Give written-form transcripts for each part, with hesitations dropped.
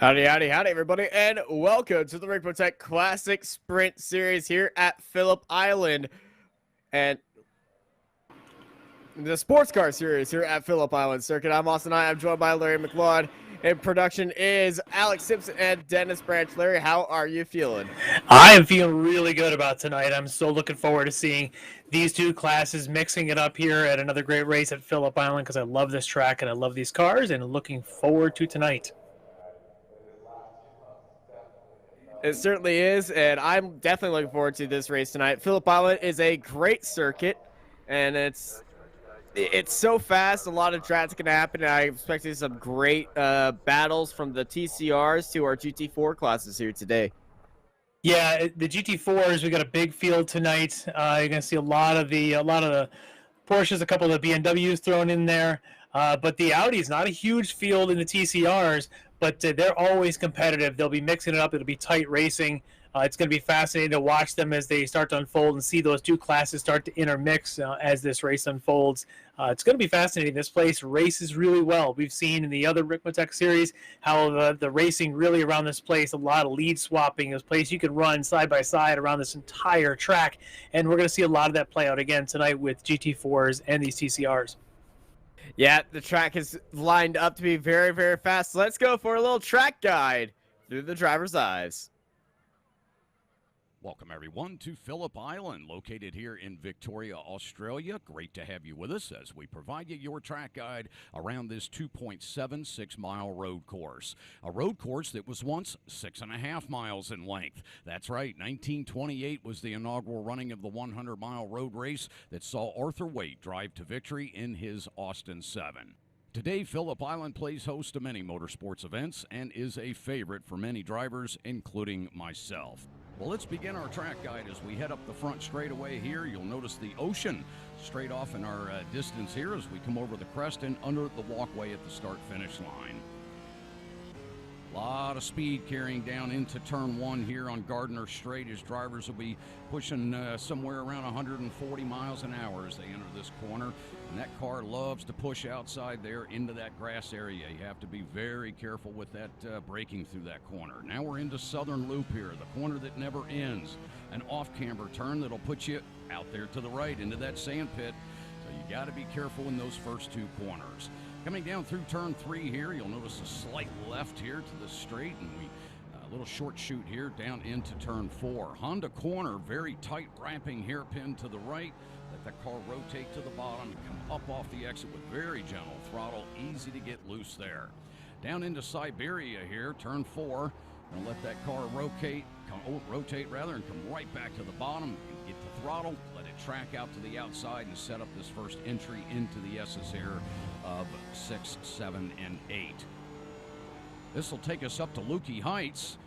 Howdy, howdy, howdy, everybody, and welcome to the Ricmotech Classic Sprint Series here at Phillip Island, and the SportsCar Series here at Phillip Island Circuit. I'm Austin. I'm joined by Larry McLeod, and production is Alex Simpson and Dennis Branch. Larry, how are you feeling? I am feeling really good about tonight. I'm so looking forward to seeing these two classes mixing it up here at another great race at Phillip Island because I love this track and I love these cars, and looking forward to tonight. It certainly is, and I'm definitely looking forward to this race tonight. Phillip Island is a great circuit, and it's so fast. A lot of traffic's going to happen, and I expect some great battles from the TCRs to our GT4 classes here today. Yeah, the GT4s, we got a big field tonight. You're going to see a lot of the Porsches, a couple of the BMWs thrown in there, but the Audi's not a huge field in the TCRs, but they're always competitive. They'll be mixing it up. It'll be tight racing. It's going to be fascinating to watch them as they start to unfold and see those two classes start to intermix as this race unfolds. It's going to be fascinating. This place races really well. We've seen in the other Ricmotech series how the racing really around this place, a lot of lead swapping. This place you can run side by side around this entire track, and we're going to see a lot of that play out again tonight with GT4s and these TCRs. Yeah, the track is lined up to be very, very fast. So let's go for a little track guide through the driver's eyes. Welcome, everyone, to Phillip Island, located here in Victoria, Australia. Great to have you with us as we provide you your track guide around this 2.76-mile road course. A road course that was once 6.5 miles in length. That's right, 1928 was the inaugural running of the 100-mile road race that saw Arthur Waite drive to victory in his Austin 7. Today, Phillip Island plays host to many motorsports events and is a favorite for many drivers, including myself. Well, let's begin our track guide as we head up the front straightaway here. You'll notice the ocean straight off in our distance here as we come over the crest and under the walkway at the start-finish line. A lot of speed carrying down into turn one here on Gardner Straight as drivers will be pushing somewhere around 140 miles an hour as they enter this corner. And that car loves to push outside there into that grass area. You have to be very careful with that braking through that corner. Now we're into Southern Loop here, the corner that never ends. An off-camber turn that'll put you out there to the right into that sand pit. So you got to be careful in those first two corners. Coming down through turn three here, you'll notice a slight left here to the straight, and a little short shoot here down into turn four. Honda corner, very tight wrapping hairpin to the right. Let that car rotate to the bottom, come up off the exit with very gentle throttle, easy to get loose there. Down into Siberia here, turn four. Gonna let that car rotate and come right back to the bottom. Get the throttle, let it track out to the outside and set up this first entry into the S's here of 6, 7, and 8. This will take us up to Lukey Heights.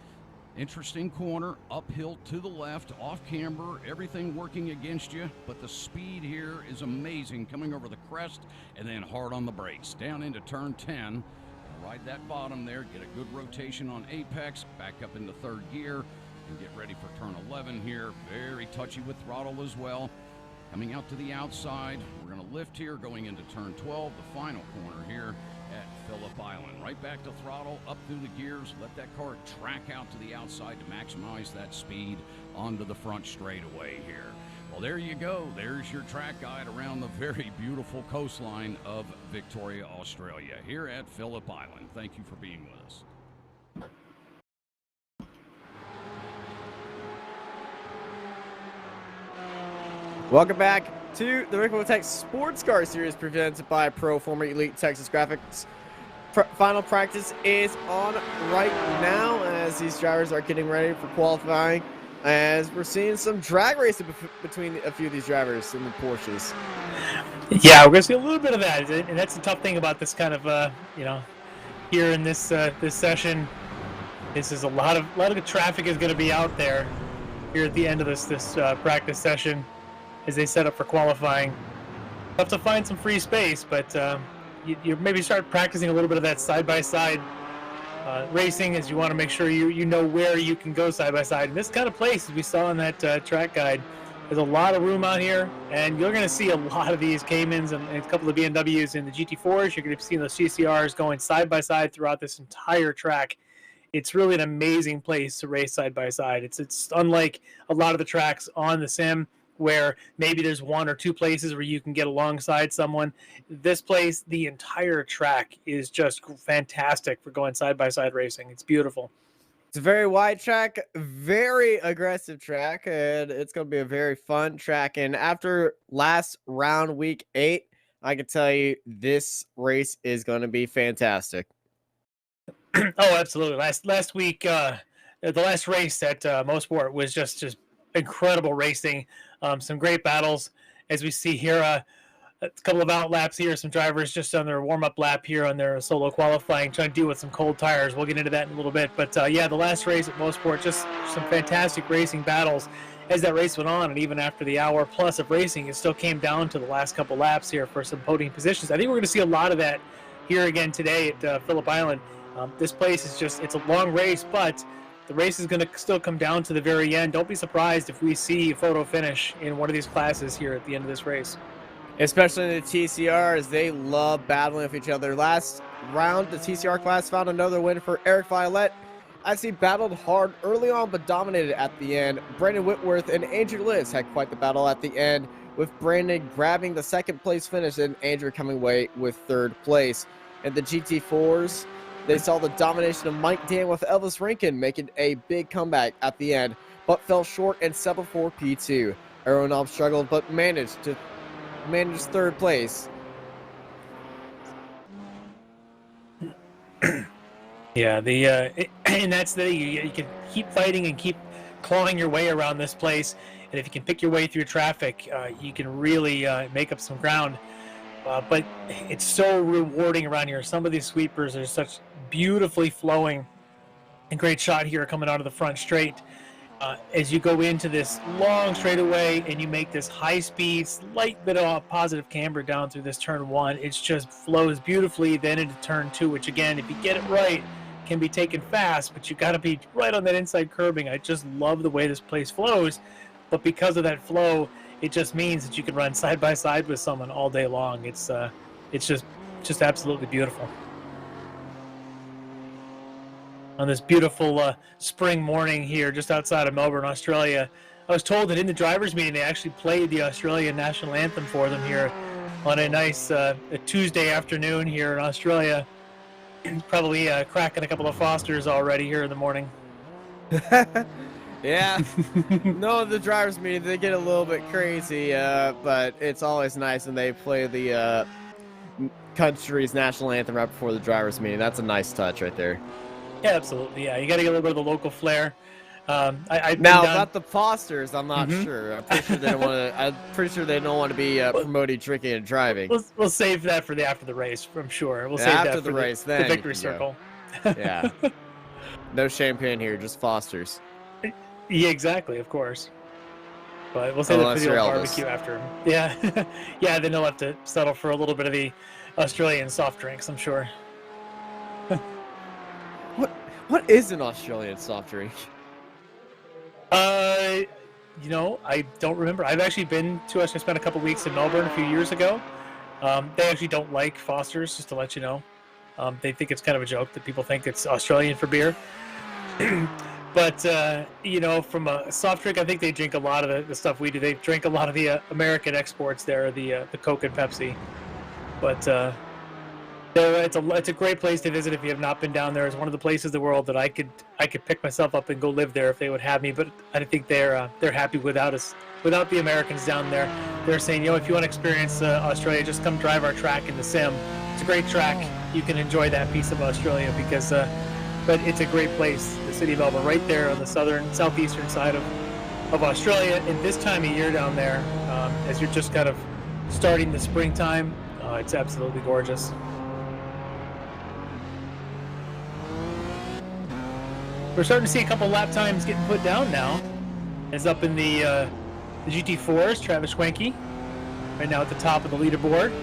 Interesting corner, uphill to the left, off camber, everything working against you, but the speed here is amazing coming over the crest and then hard on the brakes. Down into turn 10, ride that bottom there, get a good rotation on apex, back up into third gear, and get ready for turn 11 here. Very touchy with throttle as well. Coming out to the outside, we're going to lift here, going into turn 12, the final corner here at Phillip Island. Right back to throttle, up through the gears, let that car track out to the outside to maximize that speed onto the front straightaway here. Well, there you go. There's your track guide around the very beautiful coastline of Victoria, Australia, here at Phillip Island. Thank you for being with us. Welcome back to the Ricmotech Sports Car Series presented by Proformer Elite Texas Graphics. Final practice is on right now as these drivers are getting ready for qualifying, as we're seeing some drag racing between a few of these drivers in the Porsches. Yeah, we're going to see a little bit of that, and that's the tough thing about this kind of, here in this this session. This is a lot of traffic is going to be out there here at the end of this practice session as they set up for qualifying. Tough to find some free space, but you maybe start practicing a little bit of that side-by-side racing, as you want to make sure you know where you can go side-by-side. In this kind of place, as we saw in that track guide, there's a lot of room out here, and you're going to see a lot of these Caymans and a couple of BMWs in the GT4s. You're going to see those CCRs going side-by-side throughout this entire track. it's really an amazing place to race side by side. It's unlike a lot of the tracks on the sim where maybe there's one or two places where you can get alongside someone. This place, the entire track is just fantastic for going side by side racing. It's beautiful. It's a very wide track, very aggressive track, and it's going to be a very fun track. And after last round, week 8, I can tell you this race is going to be fantastic. Oh, absolutely. Last week, the last race at Mosport was just incredible racing. Some great battles, as we see here. A couple of out laps here. Some drivers just on their warm-up lap here on their solo qualifying, trying to deal with some cold tires. We'll get into that in a little bit. But yeah, the last race at Mosport, just some fantastic racing battles as that race went on. And even after the hour plus of racing, it still came down to the last couple laps here for some podium positions. I think we're going to see a lot of that here again today at Phillip Island. This place is it's a long race, but the race is going to still come down to the very end. Don't be surprised if we see a photo finish in one of these classes here at the end of this race. Especially in the TCRs, they love battling with each other. Last round, the TCR class found another win for Eric Violet, as he battled hard early on but dominated at the end. Brandon Whitworth and Andrew Liss had quite the battle at the end, with Brandon grabbing the second place finish and Andrew coming away with third place. In the GT4s, they saw the domination of Mike Dan with Elvis Rankin making a big comeback at the end, but fell short and settled for P2. Aeronom struggled but managed third place. Yeah, and that's you can keep fighting and keep clawing your way around this place, and if you can pick your way through traffic, you can really make up some ground. But it's so rewarding around here. Some of these sweepers are such beautifully flowing. And great shot here coming out of the front straight. As you go into this long straightaway and you make this high-speed, slight bit of positive camber down through this turn 1, it just flows beautifully then into turn 2, which again, if you get it right, can be taken fast, but you got to be right on that inside curbing. I just love the way this place flows, but because of that flow, it just means that you can run side by side with someone all day long. It's just absolutely beautiful. On this beautiful spring morning here just outside of Melbourne, Australia. I was told that in the drivers' meeting they actually played the Australian national anthem for them here on a nice a Tuesday afternoon here in Australia. Probably cracking a couple of Fosters already here in the morning. Yeah. No, the drivers' meeting, they get a little bit crazy, but it's always nice when they play the country's national anthem right before the drivers' meeting. That's a nice touch right there. Yeah, absolutely. Yeah, you got to get a little bit of the local flair. About the Fosters, I'm not sure. I'm pretty sure they don't want to. I'm pretty sure they don't want to be promoting drinking and driving. We'll save that for after the race, I'm sure. We'll save after that for the race, the victory circle. Yeah. No champagne here, just Fosters. Yeah, exactly. Of course. But we'll save that for the old barbecue after. Yeah, yeah. Then they'll have to settle for a little bit of the Australian soft drinks, I'm sure. What is an Australian soft drink? I don't remember. I've actually been to us. I spent a couple weeks in Melbourne a few years ago. They actually don't like Fosters, just to let you know. They think it's kind of a joke that people think it's Australian for beer. But, from a soft drink, I think they drink a lot of the stuff we do. They drink a lot of the American exports there, the Coke and Pepsi. But it's a great place to visit if you have not been down there. It's one of the places in the world that I could pick myself up and go live there if they would have me. But I think they're happy without us, without the Americans down there. They're saying, if you want to experience Australia, just come drive our track in the sim. It's a great track. You can enjoy that piece of Australia because, but it's a great place. The city of Melbourne, right there on the southeastern side of Australia. And this time of year down there, as you're just kind of starting the springtime, it's absolutely gorgeous. We're starting to see a couple lap times getting put down now. It's up in the GT4s, Travis Schwenke, right now at the top of the leaderboard.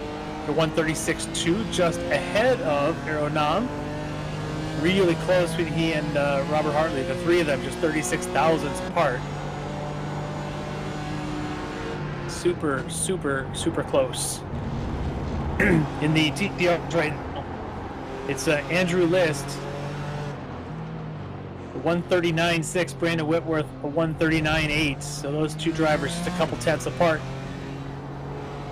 The 136.2, just ahead of Aeronam. Really close with he and Robert Hartley. The three of them just 36 thousandths apart. Super, super, super close. In the TPR right now, it's Andrew List 139.6, Brandon Whitworth, a 139.8. So those two drivers just a couple tenths apart.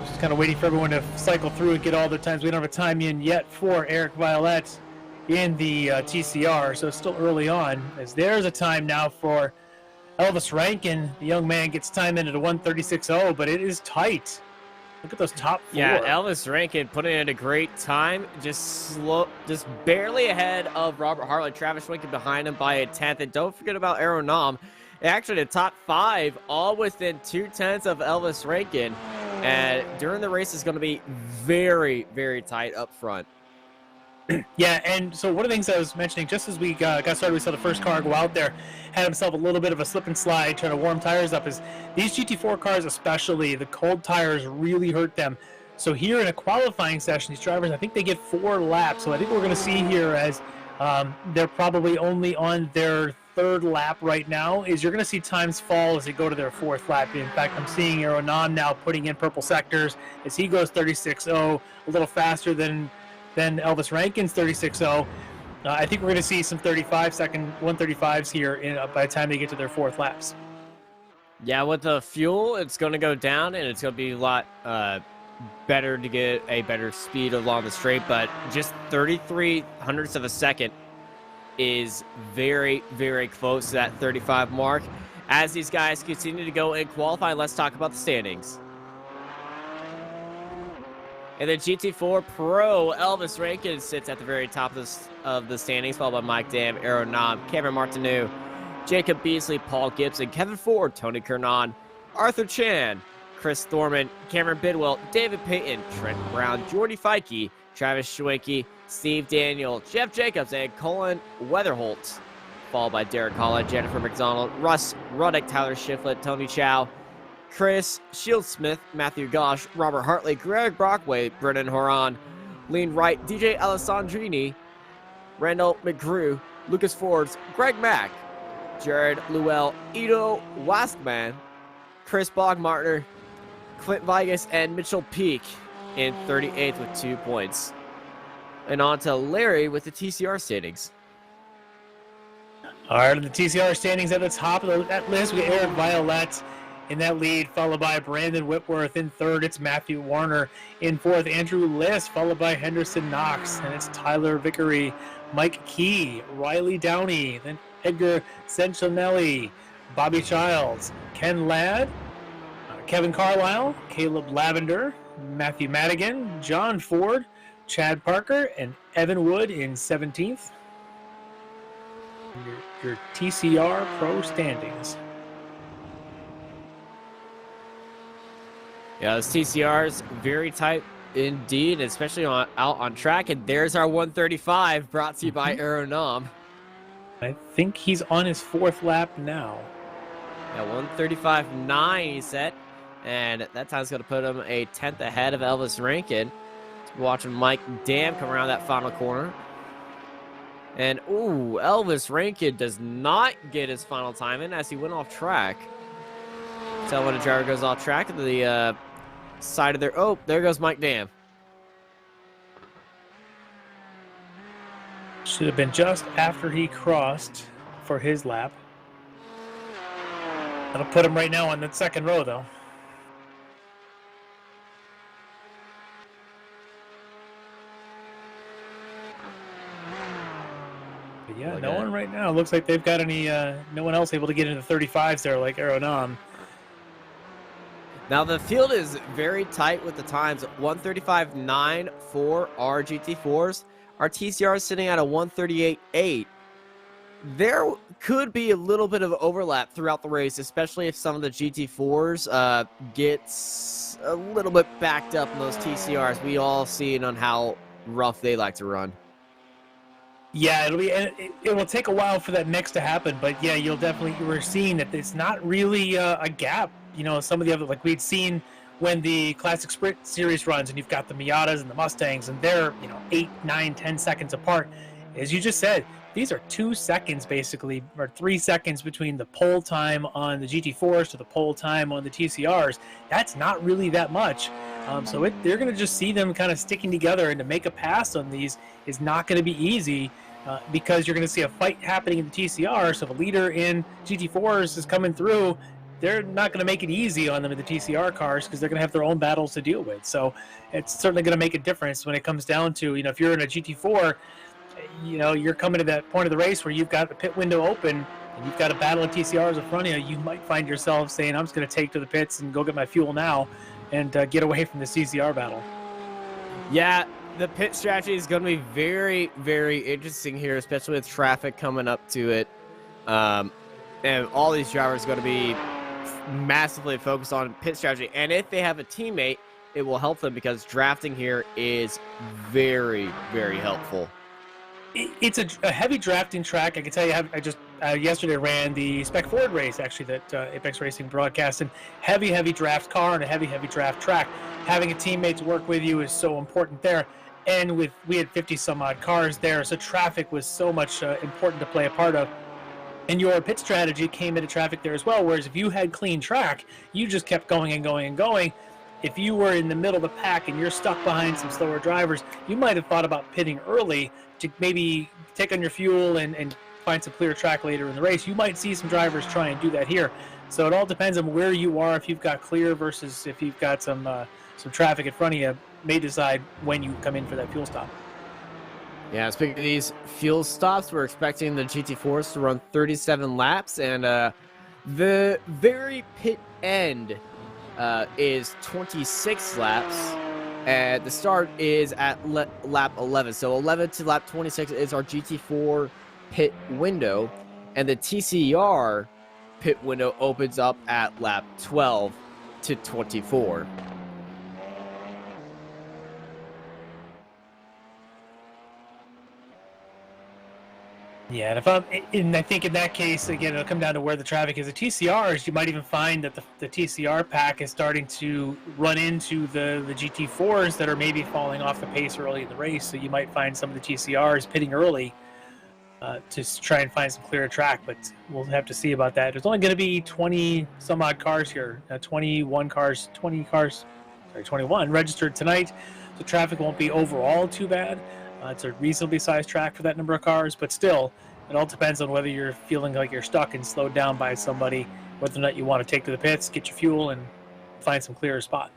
Just kind of waiting for everyone to cycle through and get all their times. We don't have a time in yet for Eric Violette in the TCR, so it's still early on. As there's a time now for Elvis Rankin. The young man gets time in at a 136.0, but it is tight. Look at those top four. Yeah, Elvis Rankin putting in a great time, just barely ahead of Robert Hartley. Travis Schwenken behind him by a tenth, and don't forget about Aeronom. Actually, the top five, all within 2/10 of Elvis Rankin, and during the race is going to be very, very tight up front. Yeah, and so one of the things I was mentioning, just as we got started, we saw the first car go out there, had himself a little bit of a slip and slide, trying to warm tires up, is these GT4 cars especially, the cold tires really hurt them. So here in a qualifying session, these drivers, I think they get 4 laps. So I think we're going to see here, as they're probably only on their 3rd lap right now, is you're going to see times fall as they go to their 4th lap. In fact, I'm seeing Aeronom now putting in purple sectors as he goes 36.0, a little faster than Elvis Rankin's 36.0. I think we're going to see some 35-second 135s here by the time they get to their 4th laps. Yeah, with the fuel, it's going to go down, and it's going to be a lot better to get a better speed along the straight, but just 33 hundredths of a second is very, very close to that 35 mark. As these guys continue to go in qualifying, let's talk about the standings. And then GT4 Pro, Elvis Rankin sits at the very top of the standings, followed by Mike Dam, Aeronom, Kevin Martineau, Jacob Beasley, Paul Gibson, Kevin Ford, Tony Kernan, Arthur Chan, Chris Thorman, Cameron Bidwell, David Payton, Trent Brown, Jordy Feike, Travis Schwenke, Steve Daniel, Jeff Jacobs, and Colin Weatherholt, followed by Derek Holland, Jennifer McDonald, Russ Ruddick, Tyler Shiflett, Tony Chow, Chris Shieldsmith, Matthew Gosh, Robert Hartley, Greg Brockway, Brennan Horan, Lean Wright, DJ Alessandrini, Randall McGrew, Lucas Fords, Greg Mack, Jared Llewell, Ido Wastman, Chris Bogmartner, Clint Vigas, and Mitchell Peak in 38th with 2 points. And on to Larry with the TCR standings. All right, the TCR standings at the top of that list, we got Eric Violette in that lead, followed by Brandon Whitworth in 3rd. It's Matthew Warner in 4th. Andrew List, followed by Henderson Knox. And it's Tyler Vickery, Mike Key, Riley Downey, then Edgar Sentinelli, Bobby Childs, Ken Ladd, Kevin Carlisle, Caleb Lavender, Matthew Madigan, John Ford, Chad Parker, and Evan Wood in 17th. Your TCR Pro standings. Yeah, this TCR is very tight indeed, especially out on track. And there's our 135, brought to you by Aeronom. I think he's on his 4th lap now. Yeah, 135.9 he set. And that time's going to put him a 10th ahead of Elvis Rankin. Watching Mike Dam come around that final corner. And, ooh, Elvis Rankin does not get his final time in as he went off track. Tell when a driver goes off track to the side of their... Oh, there goes Mike Dam. Should have been just after he crossed for his lap. That'll put him right now on the 2nd row, though. But yeah, no one right now. Looks like they've got any... no one else able to get into the 35s there like Aeronom. Now, the field is very tight with the times. 135.9 for our GT4s. Our TCR is sitting at a 138.8. There could be a little bit of overlap throughout the race, especially if some of the GT4s gets a little bit backed up in those TCRs. We all see it on how rough they like to run. Yeah, it will take a while for that mix to happen, but yeah, we're seeing that it's not really a gap. You know, some of the other, like we'd seen when the Classic Sprint Series runs, and you've got the Miatas and the Mustangs, and they're 8, 9, 10 seconds apart. As you just said, these are 2 seconds basically, or 3 seconds between the pole time on the GT4s to the pole time on the TCRs. That's not really that much. So they're going to just see them kind of sticking together, and to make a pass on these is not going to be easy. because you're going to see a fight happening in the TCR. So if a leader in GT4s is coming through, they're not going to make it easy on them in the TCR cars because they're going to have their own battles to deal with. So it's certainly going to make a difference when it comes down to, if you're in a GT4, you're coming to that point of the race where you've got the pit window open and you've got a battle of TCRs in front of you. You might find yourself saying, I'm just going to take to the pits and go get my fuel now and get away from the TCR battle. Yeah, the pit strategy is going to be very, very interesting here, especially with traffic coming up to it. And all these drivers are going to be massively focused on pit strategy. And if they have a teammate, it will help them because drafting here is very, very helpful. It's a heavy drafting track. I can tell you, I just yesterday ran the Spec Ford race, actually, that Apex Racing broadcast, and heavy draft car and a heavy draft track. Having a teammate to work with you is so important there. And we had 50 some odd cars there, so traffic was so much important to play a part of. And your pit strategy came into traffic there as well, whereas if you had clean track, you just kept going and going and going. If you were in the middle of the pack and you're stuck behind some slower drivers, you might have thought about pitting early to maybe take on your fuel and find some clear track later in the race. You might see some drivers try and do that here. So it all depends on where you are. If you've got clear versus if you've got some traffic in front of you, may decide when you come in for that fuel stop. Yeah, speaking of these fuel stops, we're expecting the GT4s to run 37 laps, and the very pit end is 26 laps, and the start is at lap 11. So 11 to lap 26 is our GT4 pit window, and the TCR pit window opens up at lap 12 to 24. Yeah, and I think in that case, again, it'll come down to where the traffic is. The TCRs, you might even find that the TCR pack is starting to run into the GT4s that are maybe falling off the pace early in the race. So you might find some of the TCRs pitting early to try and find some clearer track, but we'll have to see about that. There's only going to be 20 some odd cars here, 21 registered tonight. The traffic won't be overall too bad. It's a reasonably sized track for that number of cars, but still, it all depends on whether you're feeling like you're stuck and slowed down by somebody, whether or not you want to take to the pits, get your fuel, and find some clearer spot.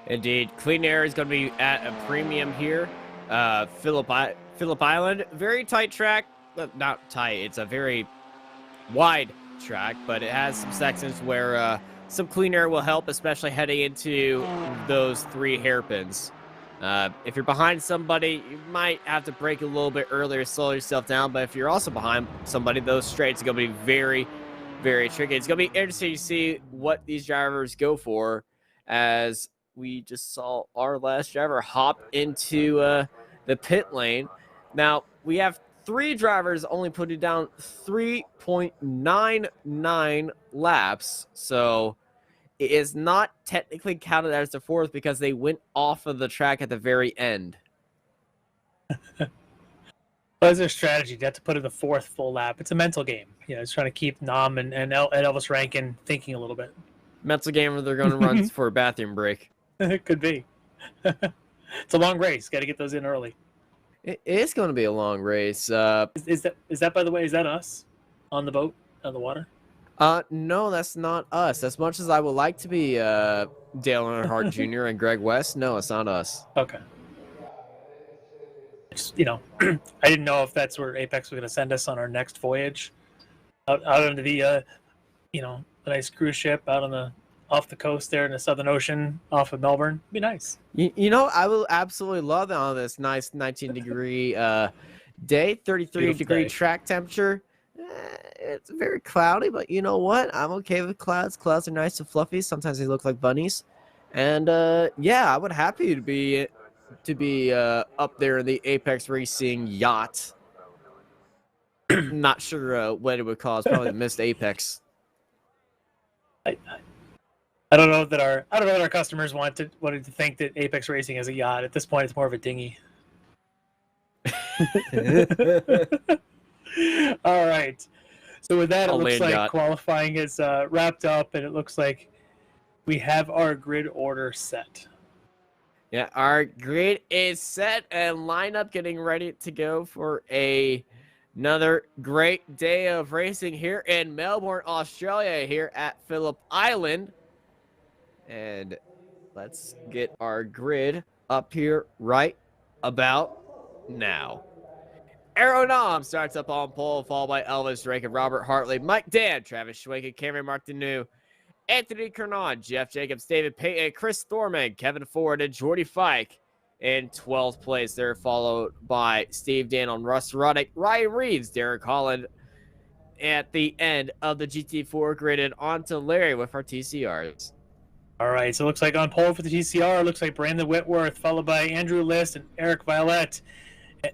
Indeed. Clean air is going to be at a premium here. Phillip Island, very tight track. Not tight, it's a very wide track, but it has some sections where some clean air will help, especially heading into those 3 hairpins. If you're behind somebody, you might have to brake a little bit earlier, slow yourself down. But if you're also behind somebody, those straights are going to be very, very tricky. It's going to be interesting to see what these drivers go for, as we just saw our last driver hop into the pit lane. Now, we have 3 drivers only putting down 3.99 laps. So it is not technically counted as the 4th because they went off of the track at the very end. Well, their strategy. You have to put in the 4th full lap. It's a mental game. It's trying to keep Nam and Elvis Rankin thinking a little bit. Mental game where they're going to run for a bathroom break. It could be. It's a long race. Got to get those in early. It is going to be a long race. Is that, by the way, is that us on the boat, on the water? No, that's not us. As much as I would like to be Dale Earnhardt Jr. and Greg West, no, it's not us. Okay. Just, I didn't know if that's where Apex was going to send us on our next voyage, out into the, a nice cruise ship out off the coast there in the Southern Ocean, off of Melbourne. It'd be nice. I will absolutely love that on this nice 19-degree day, 33-degree track temperature. It's very cloudy, but you know what? I'm okay with clouds. Clouds are nice and fluffy. Sometimes they look like bunnies. And yeah, I would happy to be up there in the Apex Racing yacht. Not sure what it would cause. Probably the missed Apex. I don't know that our customers wanted to think that Apex Racing is a yacht. At this point, it's more of a dinghy. All right. So with that, it looks like qualifying is wrapped up, and it looks like we have our grid order set. Yeah, our grid is set and lineup getting ready to go for another great day of racing here in Melbourne, Australia, here at Phillip Island. And let's get our grid up here right about now. Aeronom starts up on pole, followed by Elvis Drake and Robert Hartley, Mike Dan, Travis Schwenke, Cameron Martineau, Anthony Kernon, Jeff Jacobs, David Payton, Chris Thorman, Kevin Ford, and Jordy Fike in 12th place. They're followed by Steve Daniel, Russ Ruddick, Ryan Reeves, Derek Holland at the end of the GT4 grid, and on to Larry with our TCRs. All right, so it looks like on pole for the TCR, it looks like Brandon Whitworth, followed by Andrew List and Eric Violette,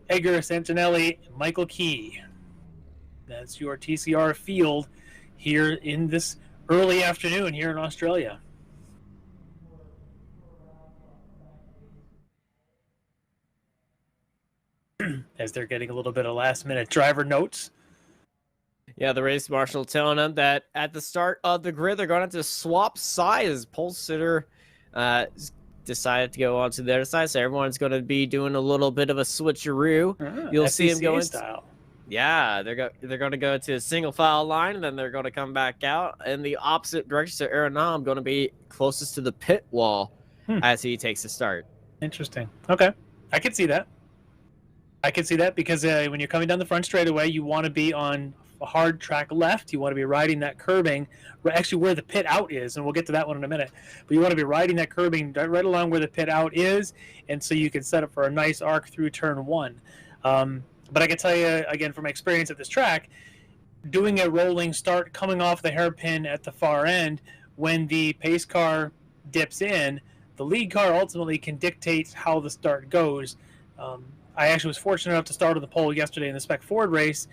Edgar Santinelli, and Michael Key. That's your TCR field here in this early afternoon here in Australia. As they're getting a little bit of last-minute driver notes. Yeah, the race marshal telling them that at the start of the grid, they're going to have to swap sides. Pole sitter decided to go onto their side, so everyone's going to be doing a little bit of a switcheroo. You'll see him going style. Yeah, they're going to go to a single file line, and then they're going to come back out in the opposite direction. So Aeronom going to be closest to the pit wall as he takes the start. Interesting. Okay, I can see that. I can see that because when you're coming down the front straightaway, you want to be on a hard track left. You want to be riding that curbing, actually where the pit out is, and we'll get to that one in a minute. But you want to be riding that curbing right along where the pit out is, and so you can set up for a nice arc through turn one. But I can tell you, again, from my experience at this track, doing a rolling start coming off the hairpin at the far end, when the pace car dips in, the lead car ultimately can dictate how the start goes. I actually was fortunate enough to start on the pole yesterday in the Spec Ford race.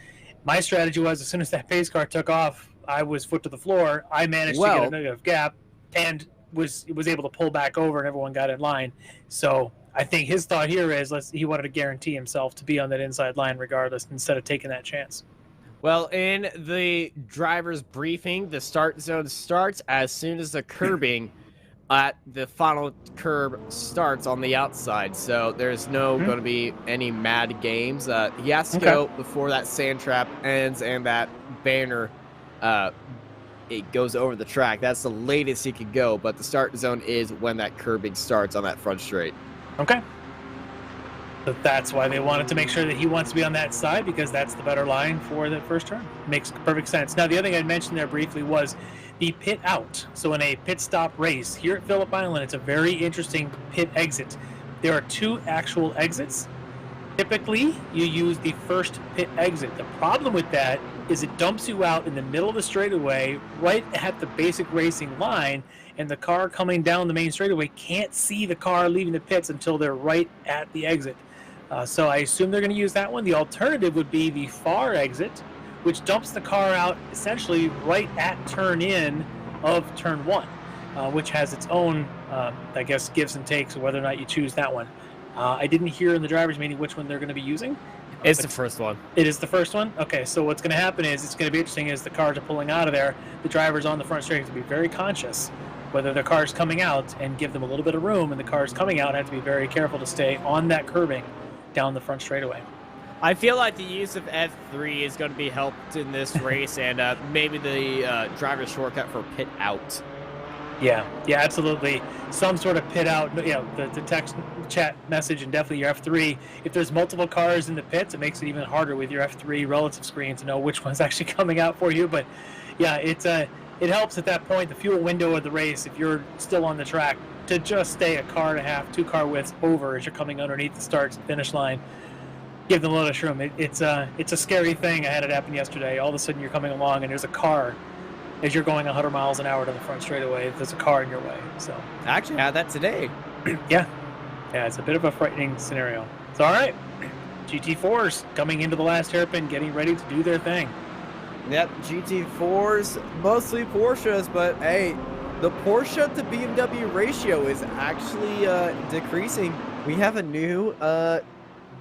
My strategy was as soon as that pace car took off, I was foot to the floor. I managed to get a negative gap and was able to pull back over, and everyone got in line. So I think his thought here is he wanted to guarantee himself to be on that inside line regardless instead of taking that chance. Well, in the driver's briefing, the start zone starts as soon as the curbing at the final curb starts on the outside. So there's going to be any mad games. He has to go before that sand trap ends and that banner it goes over the track. That's the latest he could go, but the start zone is when that curbing starts on that front straight. Okay. So that's why they wanted to make sure that he wants to be on that side, because that's the better line for the first turn. Makes perfect sense. Now, the other thing I mentioned there briefly was the pit out. So in a pit stop race here at Phillip Island, it's a very interesting pit exit. There are two actual exits. Typically, you use the first pit exit. The problem with that is it dumps you out in the middle of the straightaway, right at the basic racing line, and the car coming down the main straightaway can't see the car leaving the pits until they're right at the exit. So I assume they're going to use that one. The alternative would be the far exit, which dumps the car out essentially right at turn in of turn one, which has its own, I guess, gives and takes of whether or not you choose that one. I didn't hear in the driver's meeting which one they're going to be using. It's the first one. It is the first one? Okay, so what's going to happen is it's going to be interesting as the cars are pulling out of there. The drivers on the front straight have to be very conscious whether the car's coming out and give them a little bit of room, and the cars coming out have to be very careful to stay on that curbing down the front straightaway. I feel like the use of F3 is going to be helped in this race, and maybe the driver's shortcut for pit out. Yeah, absolutely. Some sort of pit out, the text chat message, and definitely your F3. If there's multiple cars in the pits, it makes it even harder with your F3 relative screen to know which one's actually coming out for you. But yeah, it helps at that point, the fuel window of the race, if you're still on the track, to just stay a car and a half, 2 car widths over as you're coming underneath the start and finish line. Give them a little room. It's a scary thing. I had it happen yesterday. All of a sudden you're coming along and there's a car as you're going 100 miles an hour to the front straightaway. There's a car in your way. So I actually had that today. Yeah, it's a bit of a frightening scenario. It's all right. GT4s coming into the last hairpin, getting ready to do their thing. Yep, GT4s, mostly Porsches, but hey, the Porsche to BMW ratio is actually decreasing. We have a new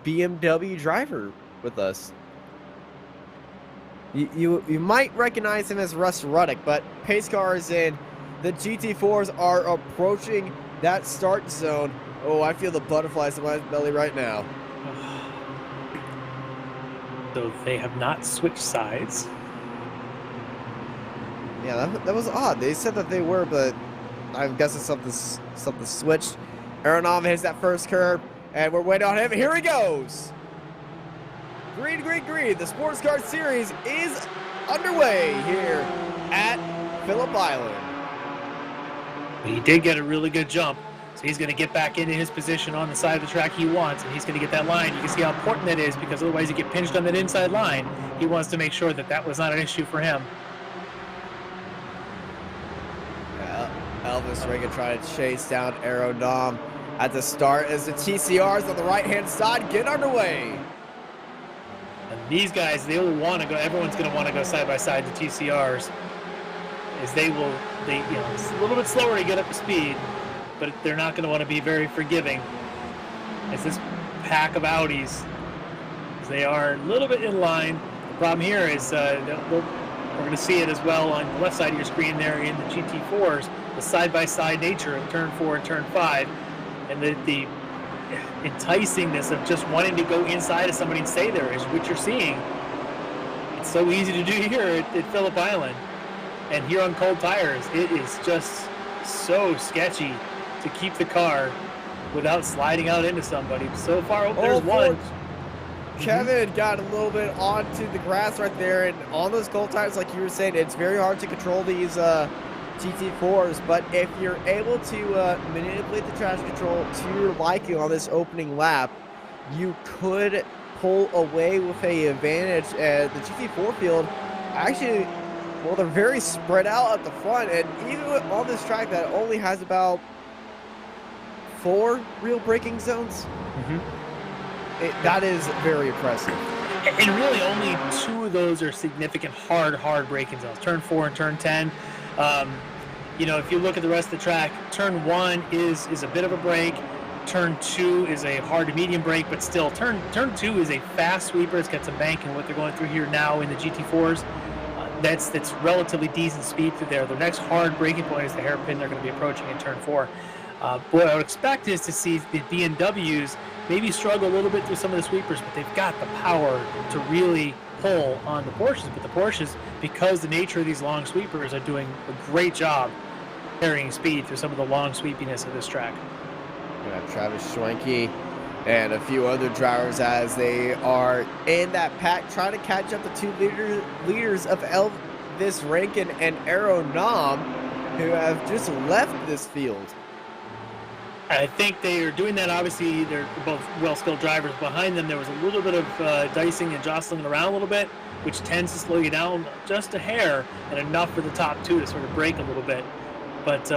BMW driver with us. You might recognize him as Russ Ruddick, but pace cars in the GT4s are approaching that start zone Oh, I feel the butterflies in my belly right now. So they have not switched sides. Yeah, that was odd. They said that they were, but I'm guessing something switched. Aronov hits that first curve, and we're waiting on him. Here he goes. Green, green, green. The Sports Car Series is underway here at Phillip Island. He did get a really good jump, so he's going to get back into his position on the side of the track he wants, and he's going to get that line. You can see how important that is, because otherwise you get pinched on that inside line. He wants to make sure that that was not an issue for him. Elvis Reagan trying to chase down Aerodom at the start as the TCRs on the right-hand side get underway. And these guys, they will want to go. Everyone's going to want to go side by side. The TCRs, as they it's a little bit slower to get up to speed, but they're not going to want to be very forgiving. As this pack of Audis, they are a little bit in line. The problem here is we're going to see it as well on the left side of your screen there in the GT4s, the side-by-side nature of turn 4 and turn 5, and the enticingness of just wanting to go inside of somebody and stay there is what you're seeing. It's so easy to do here at Phillip Island, and here on cold tires, it is just so sketchy to keep the car without sliding out into somebody. So far, there's one. Kevin got a little bit onto the grass right there, and on those cold tires, like you were saying, it's very hard to control these GT4s, but if you're able to manipulate the traction control to your liking on this opening lap, you could pull away with a advantage. The GT4 field, actually, well, they're very spread out at the front, and even on this track that only has about 4 real braking zones, that is very impressive. And really only 2 of those are significant hard braking zones, turn 4 and turn 10. If you look at the rest of the track, turn 1 is a bit of a break. Turn 2 is a hard to medium break, but still, turn 2 is a fast sweeper. It's got some banking. What they're going through here now in the GT4s, that's relatively decent speed through there. The next hard braking point is the hairpin they're going to be approaching in turn 4. What I would expect is to see the BMWs maybe struggle a little bit through some of the sweepers, but they've got the power to really pull on the Porsches. But the Porsches, because the nature of these long sweepers, are doing a great job carrying speed through some of the long sweepiness of this track. We have Travis Schwenke and a few other drivers as they are in that pack trying to catch up the 2 leaders of Elvis Rankin and Aero Nom, who have just left this field. I think they are doing that. Obviously, they're both well-skilled drivers. Behind them, there was a little bit of dicing and jostling around a little bit, which tends to slow you down just a hair, and enough for the top 2 to sort of break a little bit. But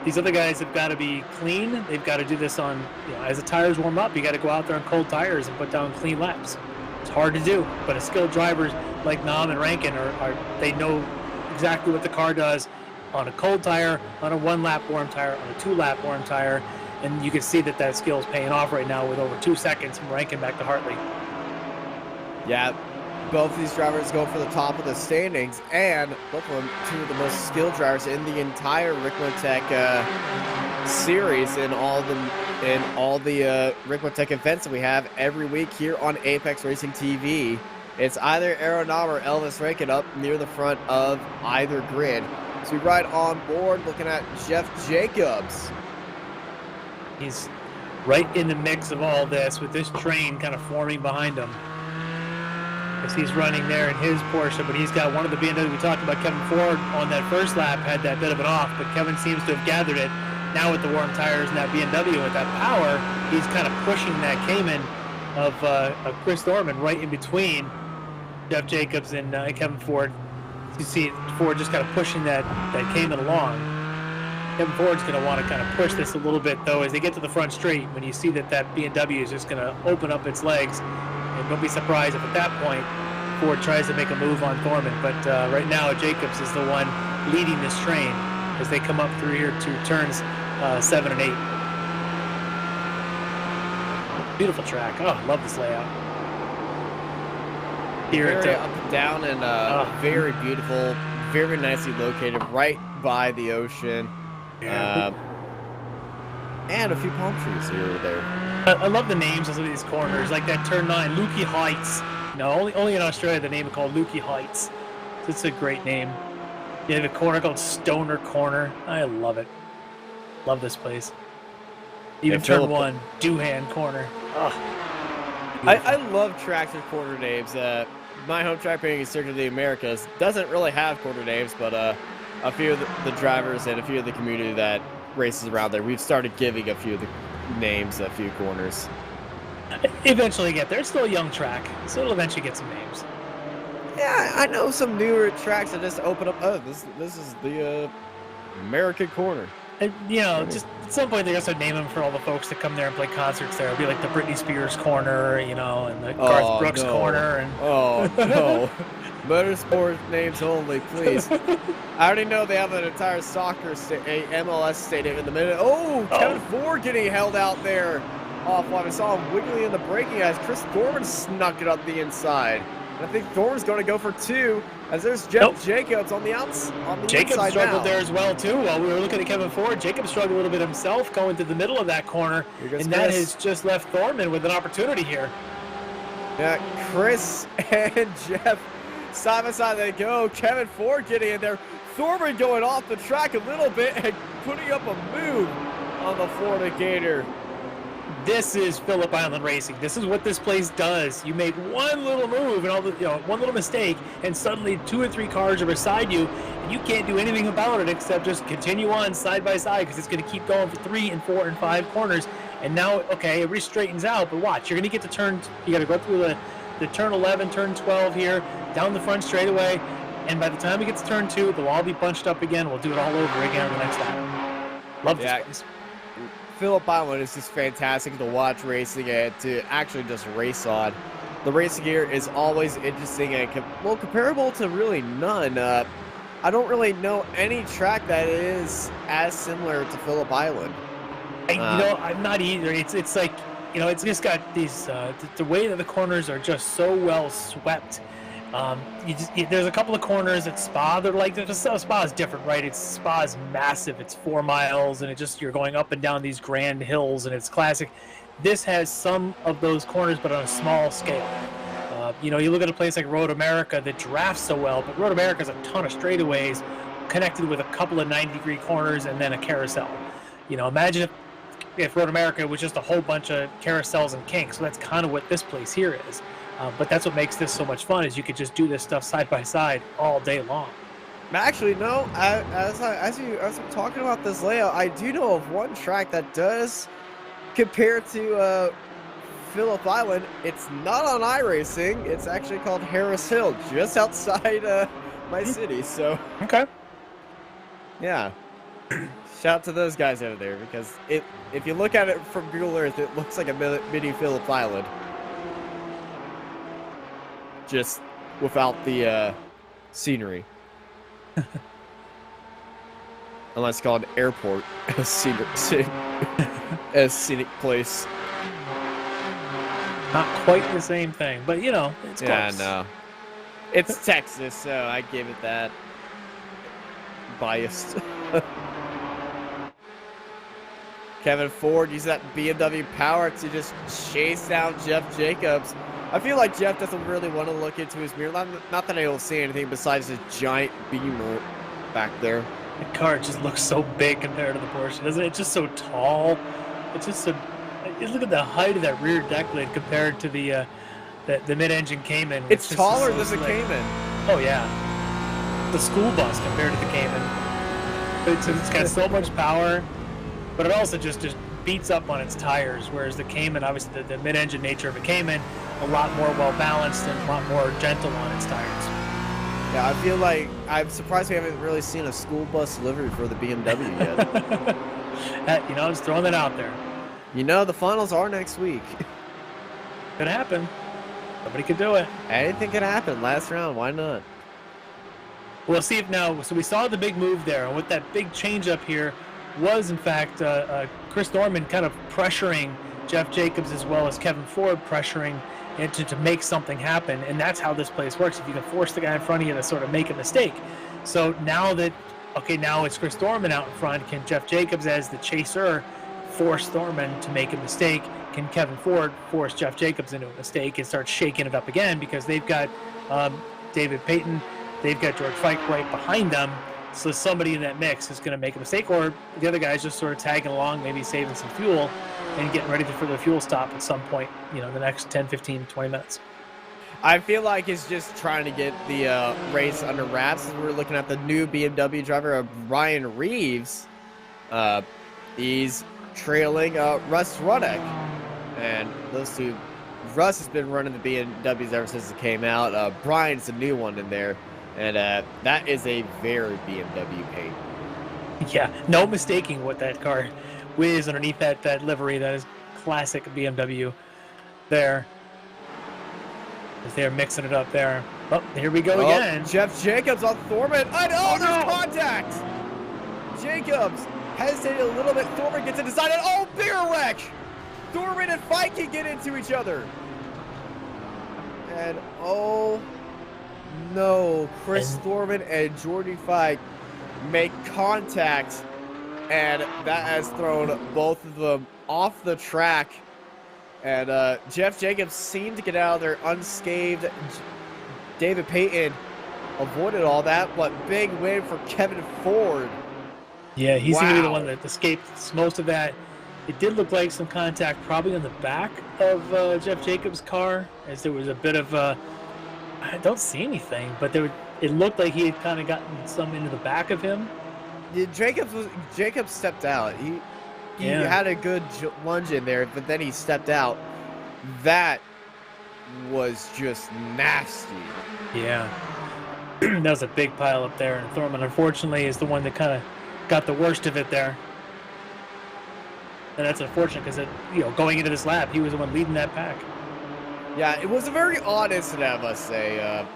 these other guys have got to be clean. They've got to do this on, as the tires warm up, you got to go out there on cold tires and put down clean laps. It's hard to do, but as skilled drivers like Nam and Rankin they know exactly what the car does on a cold tire, on a 1-lap warm tire, on a 2-lap warm tire. And you can see that skill is paying off right now with over 2 seconds from Rankin back to Hartley. Yeah, both of these drivers go for the top of the standings, and both of them 2 of the most skilled drivers in the entire Ricmotech series in all the Ricmotech events that we have every week here on Apex Racing TV. It's either Aeronom or Elvis Rankin up near the front of either grid. So we ride on board looking at Jeff Jacobs. He's right in the mix of all this with this train kind of forming behind him. As he's running there in his Porsche, but he's got one of the BMW. We talked about Kevin Ford on that first lap, had that bit of an off, but Kevin seems to have gathered it. Now with the warm tires and that BMW with that power, he's kind of pushing that Cayman of Chris Thorman right in between Jeff Jacobs and Kevin Ford. You see Ford just kind of pushing that Cayman along. Kevin Ford's going to want to kind of push this a little bit, though, as they get to the front straight, when you see that BMW is just going to open up its legs. And don't be surprised if at that point Ford tries to make a move on Thorman. But right now, Jacobs is the one leading this train as they come up through here to turns 7 and 8. Beautiful track. Oh, I love this layout. Here very up and down and very beautiful, very nicely located right by the ocean. and a few palm trees here or there. I love the names of some of these corners, like that turn 9, Lukey Heights. No, only in Australia the name is called Lukey Heights. It's a great name. You have a corner called Stoner Corner. I love it. Love this place. Even Hey, turn Phillip. 1, Doohan Corner. Ugh. I love tracks with quarter names. My home track being Circuit of the Americas doesn't really have quarter names, but a few of the drivers and a few of the community that races around there, we've started giving a few of the names, a few corners. Eventually get there. It's still a young track, so it'll eventually get some names. Yeah, I know some newer tracks that just open up. Oh, this is the American corner. And, you know, just at some point they also name them for all the folks that come there and play concerts there. It'll be like the Britney Spears Corner, you know, and the Garth Brooks Corner. And Oh, no. Motorsport names only, please. I already know they have an entire soccer MLS stadium in the middle. Oh, Kevin Ford getting held out there off line. I saw him wiggling in the braking as Chris Thorman snuck it up the inside. And I think Thorman's going to go for 2 as there's Jeff Jacobs on the inside Jacob struggled now. there as well, too. While we were looking at Kevin Ford, Jacob struggled a little bit himself going to the middle of that corner. And that has just left Thorman with an opportunity here. Yeah, Chris and Jeff side by side they go. Kevin Ford getting in there. Thorman going off the track a little bit and putting up a move on the Florida Gator. This is Phillip Island Racing. This is what this place does. You make one little move and one little mistake, and suddenly 2 or 3 cars are beside you, and you can't do anything about it except just continue on side by side because it's going to keep going for 3 and 4 and 5 corners. And now, okay, it straightens out, but watch, you're going to get to turn. You got to go through the turn 11, turn 12 here, down the front straightaway, and by the time we get to turn 2, they'll all be bunched up again. We'll do it all over again on the next lap. Love this place. Phillip Island is just fantastic to watch racing and to actually just race on. The racing here is always interesting and comparable to really none. I don't really know any track that is as similar to Phillip Island. I'm not either. It's like, it's just got these the way that the corners are just so well swept. There's a couple of corners at Spa. They're like, Spa is different, right? Spa is massive. It's 4 miles, and you're going up and down these grand hills, and it's classic. This has some of those corners, but on a small scale. You look at a place like Road America that drafts so well, but Road America has a ton of straightaways connected with a couple of 90-degree corners and then a carousel. Imagine if Road America was just a whole bunch of carousels and kinks. So that's kind of what this place here is. But that's what makes this so much fun, is you could just do this stuff side by side all day long. Actually, no. As I'm talking about this layout, I do know of one track that does compare to Phillip Island. It's not on iRacing. It's actually called Harris Hill, just outside my city. So okay, yeah. Shout out to those guys over there, because if you look at it from Google Earth, it looks like a mini Phillip Island. Just without the scenery. Unless it's called airport, a scenic place. Not quite the same thing, but it's close. Yeah, no. It's Texas, so I give it that. Biased. Kevin Ford used that BMW power to just chase down Jeff Jacobs. I feel like Jeff doesn't really want to look into his mirror. Not that I don't see anything besides a giant beamer back there. The car just looks so big compared to the Porsche, doesn't it? It's just so tall. It's just so. Look at the height of that rear deck lid compared to the mid-engine Cayman. It's taller than the Cayman. Oh yeah, the school bus compared to the Cayman. It's got so much power, but it also just beats up on its tires. Whereas the Cayman, obviously, the mid-engine nature of a Cayman, a lot more well-balanced and a lot more gentle on its tires. Yeah, I feel like I'm surprised we haven't really seen a school bus livery for the BMW yet. Just throwing that out there. The finals are next week. Could happen. Nobody could do it. Anything can happen. Last round, why not? We'll see if now. So we saw the big move there, and with that big change up here was, in fact, Chris Norman kind of pressuring Jeff Jacobs as well as Kevin Ford pressuring to make something happen. And that's how this place works. If you can force the guy in front of you to sort of make a mistake. So now it's Chris Norman out in front. Can Jeff Jacobs, as the chaser, force Thorman to make a mistake? Can Kevin Ford force Jeff Jacobs into a mistake and start shaking it up again? Because they've got David Payton, they've got George Fike right behind them. So somebody in that mix is going to make a mistake, or the other guys just sort of tagging along, maybe saving some fuel and getting ready for the fuel stop at some point, the next 10, 15, 20 minutes. I feel like he's just trying to get the race under wraps. We're looking at the new BMW driver, Ryan Reeves. He's trailing Russ Ruddock. And those two, Russ has been running the BMWs ever since it came out. Brian's the new one in there. And that is a very BMW paint. Yeah, no mistaking what that car is underneath that livery. That is classic BMW there. As they're mixing it up there. Oh, here we go again. Jeff Jacobs on Thorman. There's contact. Jacobs hesitated a little bit. Thorman gets it decided. Oh, bigger wreck. Thorman and Fike can get into each other. And no, Chris Thorman and Jordy Fike make contact, and that has thrown both of them off the track. And Jeff Jacobs seemed to get out of there unscathed. David Payton avoided all that, but big win for Kevin Ford. Yeah, he's going to be the one that escaped most of that. It did look like some contact probably on the back of Jeff Jacobs' car, as there was a bit of I don't see anything, but it looked like he had kind of gotten some into the back of him. Yeah, Jacobs stepped out. He had a good lunge in there, but then he stepped out. That was just nasty. Yeah. That was a big pile up there, and Thorman, unfortunately, is the one that kind of got the worst of it there. And that's unfortunate because, going into this lap, he was the one leading that pack. Yeah, it was a very odd incident, I must say.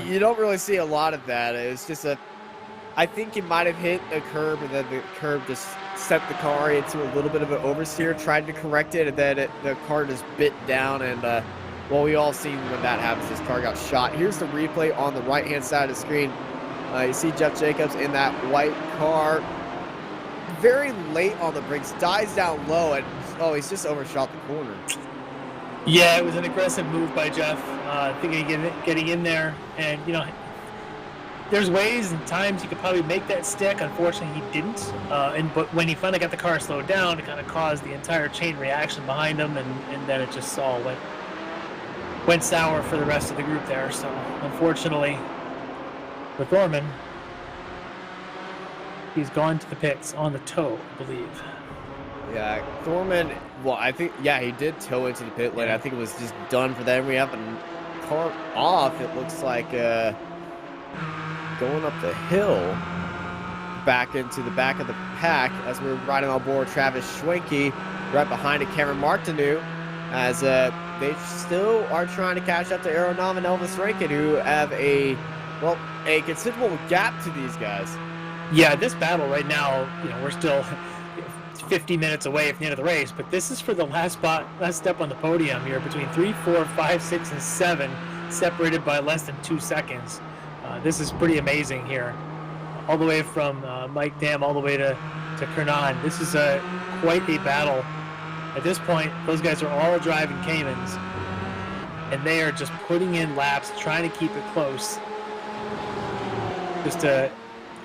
You don't really see a lot of that. It's just I think he might have hit a curb, and then the curb just sent the car into a little bit of an oversteer, tried to correct it, and then the car just bit down. And, we all seen when that happens, this car got shot. Here's the replay on the right-hand side of the screen. You see Jeff Jacobs in that white car. Very late on the brakes, dies down low, and, he's just overshot the corner. Yeah, it was an aggressive move by Jeff, thinking of getting in there. And, there's ways and times you could probably make that stick. Unfortunately, he didn't. But when he finally got the car slowed down, it kind of caused the entire chain reaction behind him, and then it just all went sour for the rest of the group there. So, unfortunately, for Thorman, he's gone to the pits on the toe, I believe. Yeah, Thorman, I think, he did tow into the pit lane. I think it was just done for them. We have a car off, it looks like, going up the hill back into the back of the pack as we're riding on board Travis Schwenke. Right behind it, Cameron Martineau, as they still are trying to catch up to Aeronam and Elvis Rankin, who have a considerable gap to these guys. Yeah, this battle right now, we're still 50 minutes away from the end of the race, but this is for the last step on the podium here between 3, 4, 5, 6, and 7, separated by less than 2 seconds. This is pretty amazing here. All the way from Mike Dam all the way to Kernan. This is quite a battle. At this point, those guys are all driving Caymans, and they are just putting in laps, trying to keep it close. Just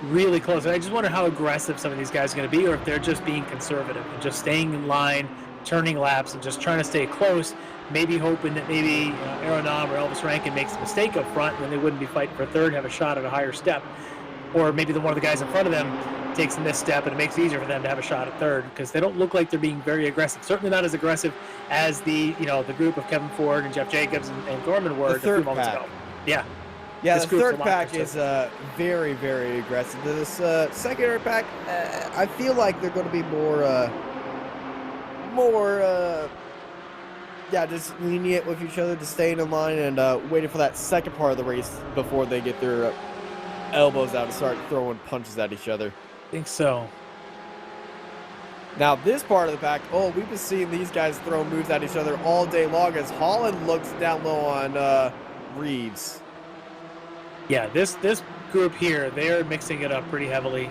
really close. I just wonder how aggressive some of these guys are going to be, or if they're just being conservative and just staying in line, turning laps, and just trying to stay close, maybe hoping that maybe Aeronam or Elvis Rankin makes a mistake up front, and then they wouldn't be fighting for third, have a shot at a higher step. Or maybe one of the guys in front of them takes a misstep, and it makes it easier for them to have a shot at third, because they don't look like they're being very aggressive. Certainly not as aggressive as the group of Kevin Ford and Jeff Jacobs and Thorman were a few moments ago. Yeah. Yeah, the third pack is very, very aggressive. This secondary pack, I feel like they're going to be just lenient with each other, just staying in line and waiting for that second part of the race before they get their elbows out and start throwing punches at each other. I think so. Now, this part of the pack, we've been seeing these guys throw moves at each other all day long as Holland looks down low on Reeves. Yeah, this group here, they're mixing it up pretty heavily.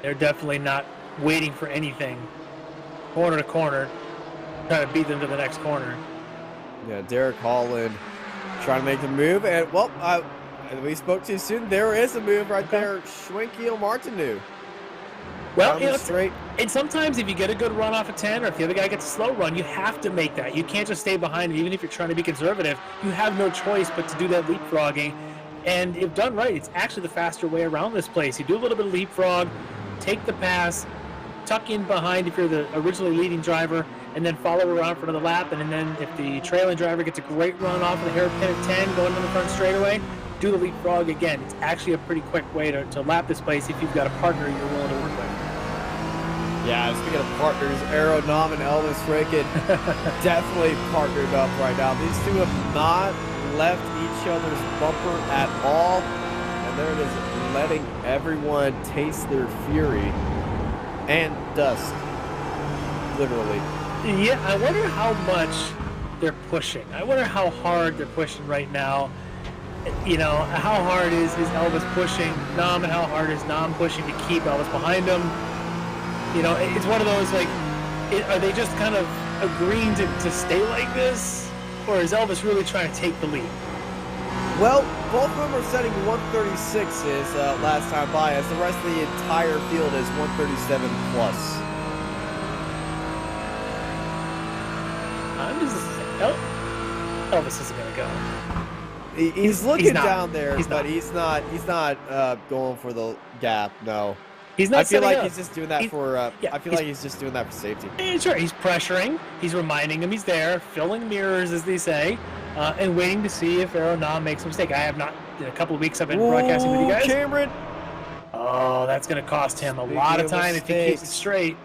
They're definitely not waiting for anything, corner to corner, trying to beat them to the next corner. Yeah, Derek Holland trying to make the move, and well, we spoke too soon. There is a move right there. Schwenkiel Martinu. Well, straight. And sometimes if you get a good run off a 10, or if the other guy gets a slow run, you have to make that. You can't just stay behind, and even if you're trying to be conservative, you have no choice but to do that leapfrogging. And if done right, it's actually the faster way around this place. You do a little bit of leapfrog, take the pass, tuck in behind if you're the originally leading driver, and then follow around for another lap. And then if the trailing driver gets a great run off of the hairpin at 10 going to the front straightaway, do the leapfrog again. It's actually a pretty quick way to lap this place if you've got a partner you're willing to work with. Yeah, speaking of partners, Aeronom and Elvis Rickett definitely partnered up right now. These two have not left each other's bumper at all. And there it is, letting everyone taste their fury and dust, literally. Yeah, I wonder how much they're pushing. I wonder how hard they're pushing right now. You know, how hard is Elvis pushing Nam, and how hard is Nam pushing to keep Elvis behind him? You know, it's one of those, like, are they just kind of agreeing to stay like this? Or is Elvis really trying to take the lead? Well, both of them are setting 136s last time by, as the rest of the entire field is 137 plus. I'm just Elvis isn't gonna go. He's looking he's not. down there, He's but not. he's not going for the gap. No, He's not. I feel like up. he's just doing that for. yeah, I feel like he's just doing that for safety. Sure, he's pressuring. He's reminding him he's there, filling mirrors, as they say, and waiting to see if Aeronom makes a mistake. I have not. In a couple of weeks, I've been broadcasting with you guys. Cameron. Oh, that's going to cost him a lot of time if he keeps it straight.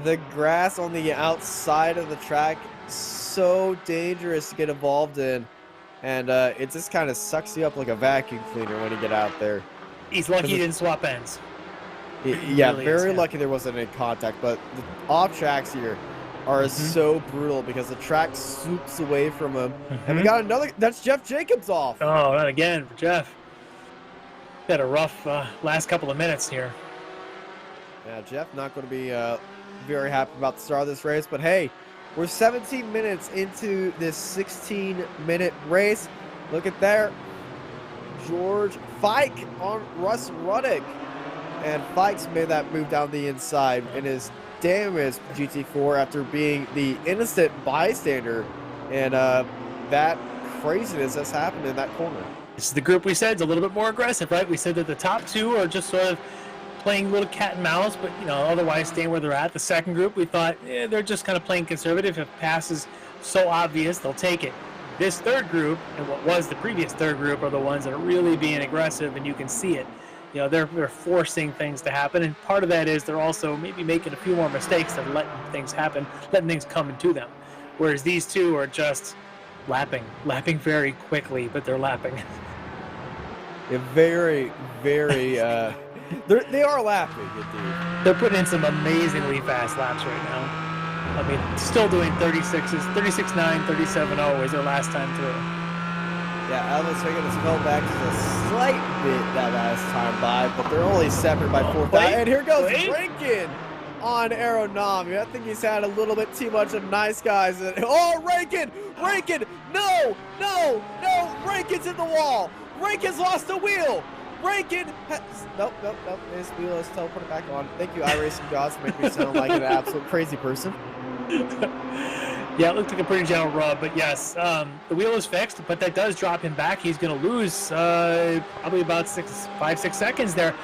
The grass on the outside of the track, so dangerous to get involved in. And it just kind of sucks you up like a vacuum cleaner when you get out there. He's lucky he didn't swap ends. Yeah, really very lucky there wasn't any contact. But the off tracks here are so brutal because the track swoops away from him. And we got another. That's Jeff Jacobs off. Oh, not again for Jeff. Had a rough last couple of minutes here. Yeah, Jeff not going to be very happy about the start of this race. But hey, we're 17 minutes into this 16-minute race. Look at there. George Fike on Russ Ruddick. And Fike's made that move down the inside and is damaged GT4 after being the innocent bystander. And that craziness that's happened in that corner. This is the group we said is a little bit more aggressive, right? We said that the top two are just sort of playing little cat and mouse, but, you know, otherwise staying where they're at. The second group, we thought, they're just kind of playing conservative. If pass is so obvious, they'll take it. This third group, and what was the previous third group, are the ones that are really being aggressive, and you can see it. You know, they're forcing things to happen, and part of that is they're also maybe making a few more mistakes and letting things happen, letting things come into them. Whereas these two are just lapping very quickly, but they're lapping. Yeah, very, very, they are lapping, indeed. They're putting in some amazingly fast laps right now. I mean, still doing 36s, 36.9, 37.0 was their last time through. Yeah, Elvis Rickett has fell back just a slight bit that last time by, but they're only separate by 4,000. And here goes Rankin on Aeronom. I think he's had a little bit too much of nice guys. Oh, Rankin! No! Rankin's in the wall. Rankin's lost the wheel. Rankin has... Nope. His wheel is teleported back on. Thank you, iRacing gods, for making me sound like an absolute crazy person. Yeah, it looked like a pretty gentle rub, but yes, the wheel is fixed, but that does drop him back. He's going to lose probably about 5-6 seconds there.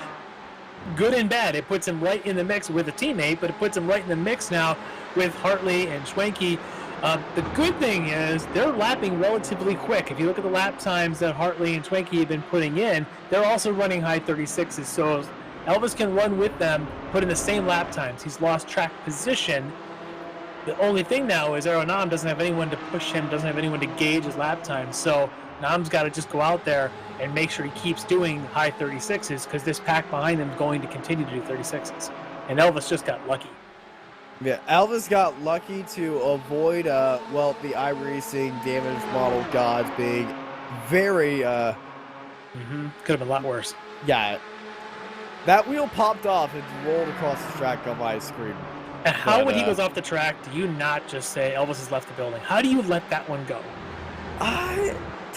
Good and bad. It puts him right in the mix with a teammate, but it puts him right in the mix now with Hartley and Schwenke. The good thing is they're lapping relatively quick. If you look at the lap times that Hartley and Schwenke have been putting in, they're also running high 36s. So Elvis can run with them, put in the same lap times. He's lost track position. The only thing now is Aeronom doesn't have anyone to push him, doesn't have anyone to gauge his lap time. So Nam's got to just go out there and make sure he keeps doing high 36s because this pack behind him is going to continue to do 36s. And Elvis just got lucky. Yeah, Elvis got lucky to avoid, the iRacing damage model gods being very, Could have been a lot worse. Yeah. That wheel popped off and rolled across the track on my screen. And how But, when he goes off the track, do you not just say Elvis has left the building? How do you let that one go?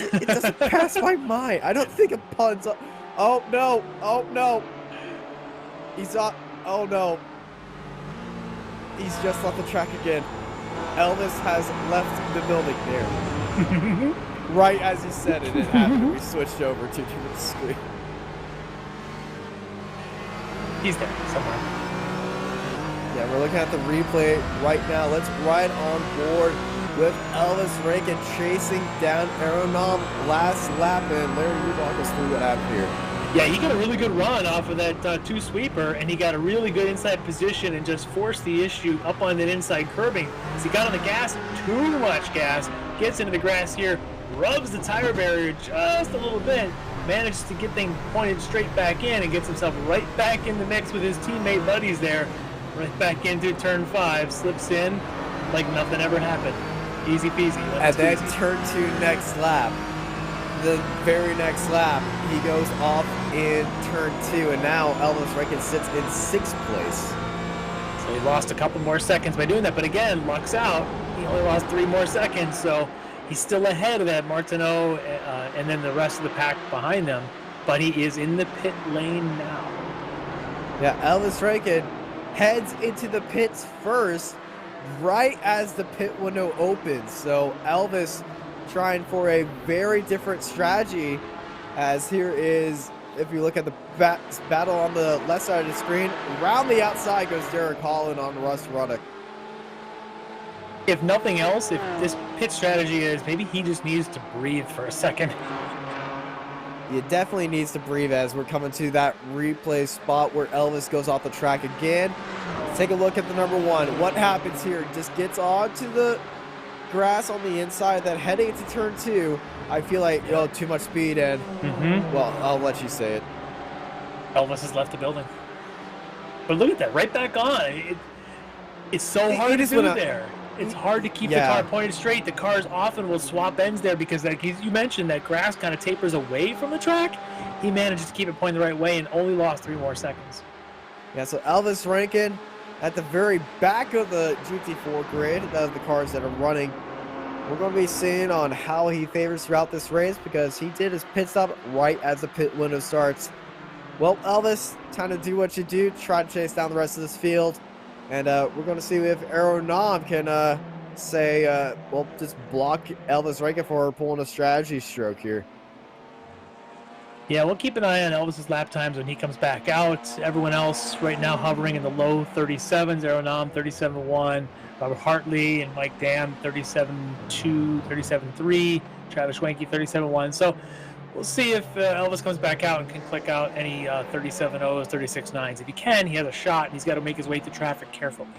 It doesn't pass my mind. I don't think a pun's up. Oh, no. Oh, no. He's up. Oh, no. He's just off the track again. Elvis has left the building there. Right as he said it happened. We switched over to the screen. He's there somewhere. Yeah, we're looking at the replay right now. Let's ride on board with Elvis Rankin chasing down Aeronom last lap. And Larry, you walk us through what happened here. Yeah, he got a really good run off of that two sweeper, and he got a really good inside position and just forced the issue up on that inside curbing. As he got on the gas, too much gas, gets into the grass here, rubs the tire barrier just a little bit, manages to get things pointed straight back in and gets himself right back in the mix with his teammate buddies there. Right back into turn 5, slips in like nothing ever happened. Easy peasy. And then turn 2 next lap. The very next lap, he goes off in turn 2, and now Elvis Rankin sits in 6th place. So he lost a couple more seconds by doing that, but again, lucks out. He only lost 3 more seconds, so he's still ahead of that Martineau and then the rest of the pack behind them, but he is in the pit lane now. Yeah, Elvis Rankin heads into the pits first, right as the pit window opens. So Elvis trying for a very different strategy, as here is, if you look at the battle on the left side of the screen, around the outside goes Derek Holland on Russ Ruddock. If nothing else, if this pit strategy is maybe he just needs to breathe for a second. He definitely needs to breathe as we're coming to that replay spot where Elvis goes off the track again. Let's take a look at the number 1. What happens here? Just gets onto the grass on the inside, then heading into turn 2. I feel like, too much speed, and well, I'll let you say it. Elvis has left the building. But look at that, right back on. It's so hard to do there. It's hard to keep the car pointed straight. The cars often will swap ends there because, like you mentioned, that grass kind of tapers away from the track. He manages to keep it pointed the right way and only lost 3 more seconds. Yeah, so Elvis Rankin at the very back of the GT4 grid of the cars that are running. We're going to be seeing on how he favors throughout this race because he did his pit stop right as the pit window starts. Well, Elvis, time to do what you do, try to chase down the rest of this field. And we're going to see if Aeronom can just block Elvis Rankin for pulling a strategy stroke here. Yeah, we'll keep an eye on Elvis's lap times when he comes back out. Everyone else right now hovering in the low 37s. Aeronom 37.1, Robert Hartley and Mike Dam 37.2, 37.3, Travis Schwenke 37.1. So we'll see if Elvis comes back out and can click out any 37.0s, 36.9s. If he can, he has a shot, and he's got to make his way through traffic carefully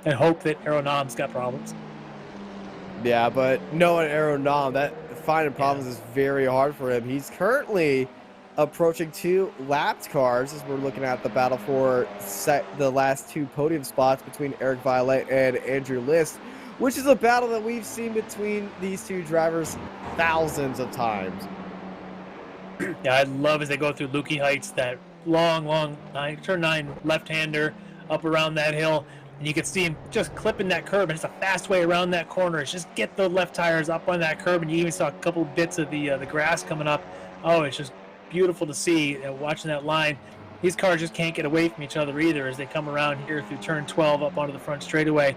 and hope that Aeronom's got problems. Yeah, but knowing Aeronom, that finding problems is very hard for him. He's currently approaching 2 lapped cars as we're looking at the battle for the last 2 podium spots between Eric Violette and Andrew List, which is a battle that we've seen between these 2 drivers thousands of times. Yeah, I love as they go through Lukey Heights, that long turn 9 left-hander up around that hill, and you can see him just clipping that curb, and it's a fast way around that corner. It's just get the left tires up on that curb, and you even saw a couple bits of the grass coming up. Oh, it's just beautiful to see watching that line. These cars just can't get away from each other either as they come around here through turn 12 up onto the front straightaway,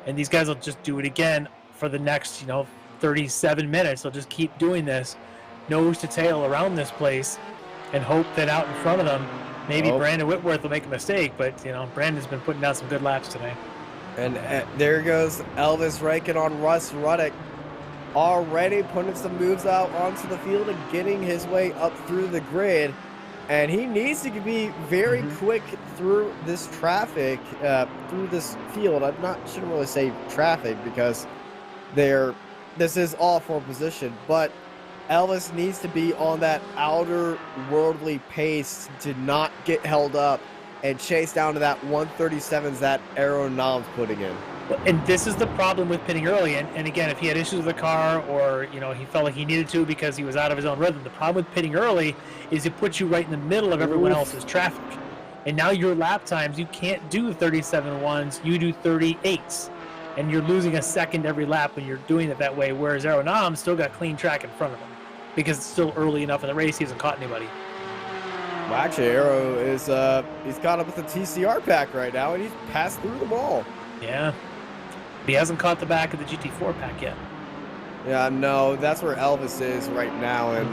and these guys will just do it again for the next 37 minutes. They'll just keep doing this nose to tail around this place and hope that out in front of them maybe Brandon Whitworth will make a mistake, but Brandon's been putting down some good laps today. And there goes Elvis Rankin on Russ Ruddock, already putting some moves out onto the field and getting his way up through the grid. And he needs to be very quick through this traffic, through this field. Shouldn't really say traffic because this is all for position, but Elvis needs to be on that outer worldly pace to not get held up and chase down to that 137s that Aeronom's putting in. And this is the problem with pitting early. And again, if he had issues with the car or, he felt like he needed to because he was out of his own rhythm, the problem with pitting early is it puts you right in the middle of everyone else's traffic. And now your lap times, you can't do 37.1s, you do 38s. And you're losing a second every lap when you're doing it that way, whereas Aeronom's still got clean track in front of him because it's still early enough in the race, he hasn't caught anybody. Well, actually, Aero is he's caught up with the TCR pack right now, and he's passed through them all. Yeah. He hasn't caught the back of the GT4 pack yet. Yeah, no, that's where Elvis is right now, and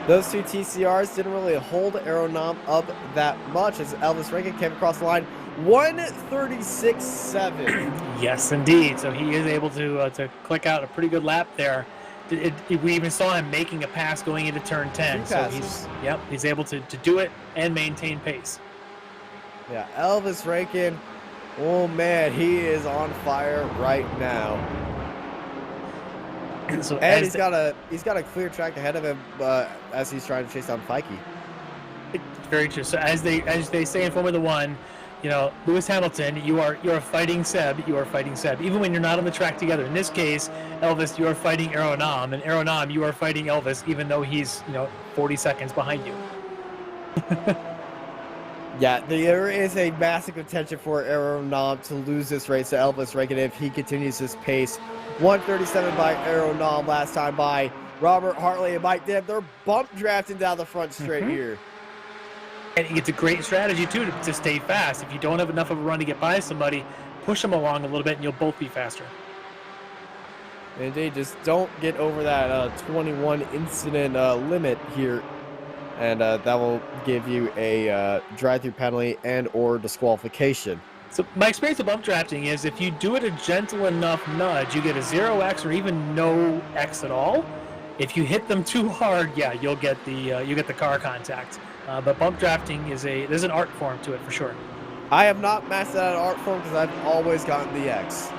those two TCRs didn't really hold Aeronom up that much as Elvis Rankin came across the line. 136.7. Yes, indeed. So he is able to click out a pretty good lap there. We even saw him making a pass going into turn 10. So he's able to do it and maintain pace. Yeah, Elvis Rankin, oh man, he is on fire right now. So and he's got a clear track ahead of him as he's trying to chase down Fikey. Very true. So as they say in Formula One, you know, Lewis Hamilton, you're fighting Seb. You are fighting Seb, even when you're not on the track together. In this case, Elvis, you are fighting Aeronom, and Aeronom, you are fighting Elvis, even though he's 40 seconds behind you. Yeah, there is a massive contention for Aeronom to lose this race to Elvis Rankin if he continues this pace. 137 by Aeronom last time by Robert Hartley and Mike Dibb. They're bump drafting down the front straight here. And it's a great strategy, too, to stay fast. If you don't have enough of a run to get by somebody, push them along a little bit and you'll both be faster. Indeed, just don't get over that 21 incident limit here. And that will give you a drive-through penalty and or disqualification. So my experience with bump drafting is if you do it a gentle enough nudge, you get a 0x or even no X at all. If you hit them too hard, yeah, you'll get the car contact. But bump drafting there's an art form to it for sure. I have not mastered that art form because I've always gotten the X.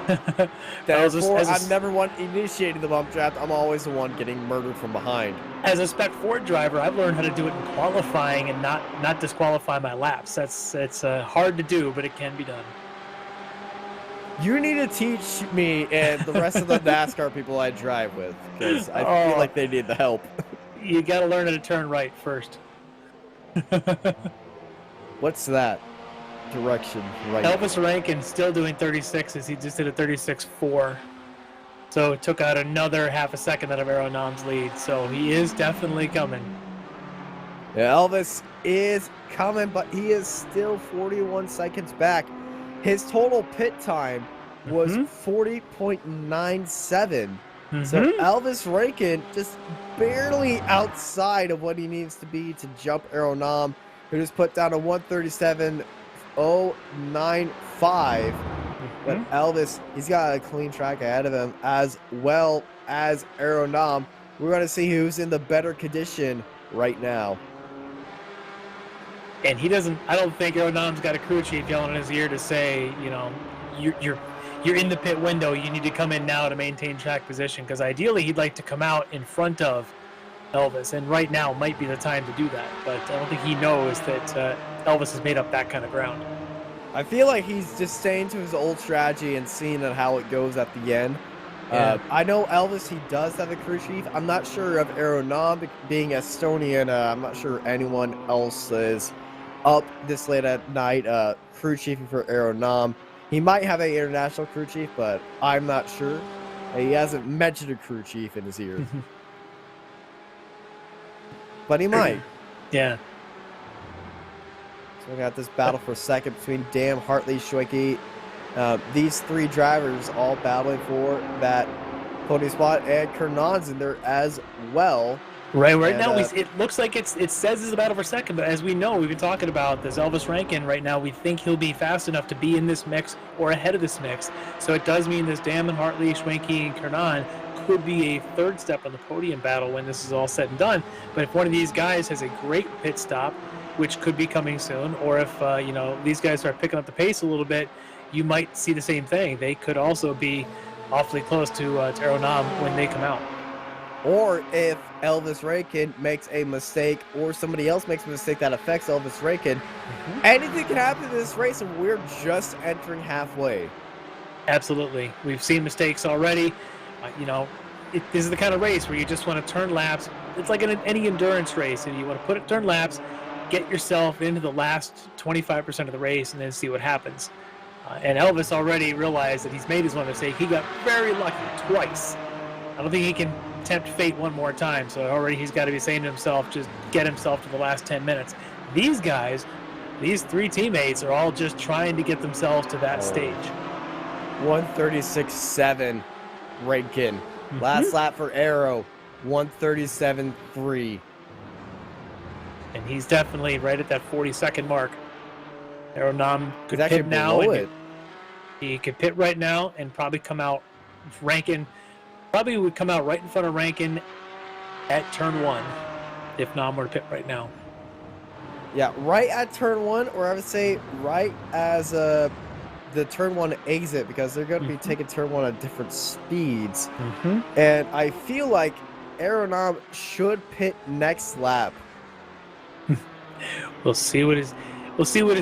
Therefore, I'm never one initiating the bump draft. I'm always the one getting murdered from behind. As a Spec 4 driver, I've learned how to do it in qualifying and not disqualify my laps. It's hard to do, but it can be done. You need to teach me and the rest of the NASCAR people I drive with because I feel like they need the help. You got to learn how to turn right first. What's that? Direction right. Elvis Rankin still doing 36s. He just did a 36.4. So it took out another half a second out of Aeronom's lead. So he is definitely coming. Yeah, Elvis is coming, but he is still 41 seconds back. His total pit time was 40.97. So Elvis Rankin just barely outside of what he needs to be to jump Aeronom, who just put down a 137.095. But Elvis, he's got a clean track ahead of him as well as Aeronom. We're going to see who's in the better condition right now. And I don't think Aeronom's got a crew chief yelling in his ear to say, you're in the pit window, you need to come in now to maintain track position, because ideally he'd like to come out in front of Elvis, and right now might be the time to do that, but I don't think he knows that Elvis has made up that kind of ground. I feel like he's just staying to his old strategy and seeing how it goes at the end. Yeah. I know Elvis, he does have a crew chief. I'm not sure of Aeronom being Estonian. I'm not sure anyone else is up this late at night crew chiefing for Aeronom. He might have an international crew chief, but I'm not sure. He hasn't mentioned a crew chief in his ear. But he might. Yeah. So we got this battle for second between Dan, Hartley, Schwicke. These three drivers all battling for that podium spot, and Kernan's in there as well. Right now, it looks like it says it's a battle for second, but as we know, we've been talking about this Elvis Rankin right now. We think he'll be fast enough to be in this mix or ahead of this mix. So it does mean this Damon, Hartley, Schwenke, and Kernan could be a third step on the podium battle when this is all said and done. But if one of these guys has a great pit stop, which could be coming soon, or if these guys start picking up the pace a little bit, you might see the same thing. They could also be awfully close to Aeronom when they come out. Or if Elvis Rankin makes a mistake or somebody else makes a mistake that affects Elvis Rankin, anything can happen in this race, and we're just entering halfway. Absolutely. We've seen mistakes already. This is the kind of race where you just want to turn laps. It's like any endurance race, and you want to turn laps, get yourself into the last 25% of the race and then see what happens. And Elvis already realized that he's made his one mistake. He got very lucky twice. I don't think he can tempt fate one more time. So already he's got to be saying to himself, just get himself to the last 10 minutes. These guys, these three teammates are all just trying to get themselves to that stage. 136.7 Rankin. Last lap for Arrow, 137.3. And he's definitely right at that 40-second mark. Aeronam could He's pit now. below it. He could pit right now and probably come out. Rankin probably would come out right in front of Rankin at turn 1 if Nam were to pit right now. Yeah, right at turn 1, or I would say right as the turn 1 exit, because they're going to be taking turn 1 at different speeds. And I feel like Aeronam should pit next lap. We'll see what his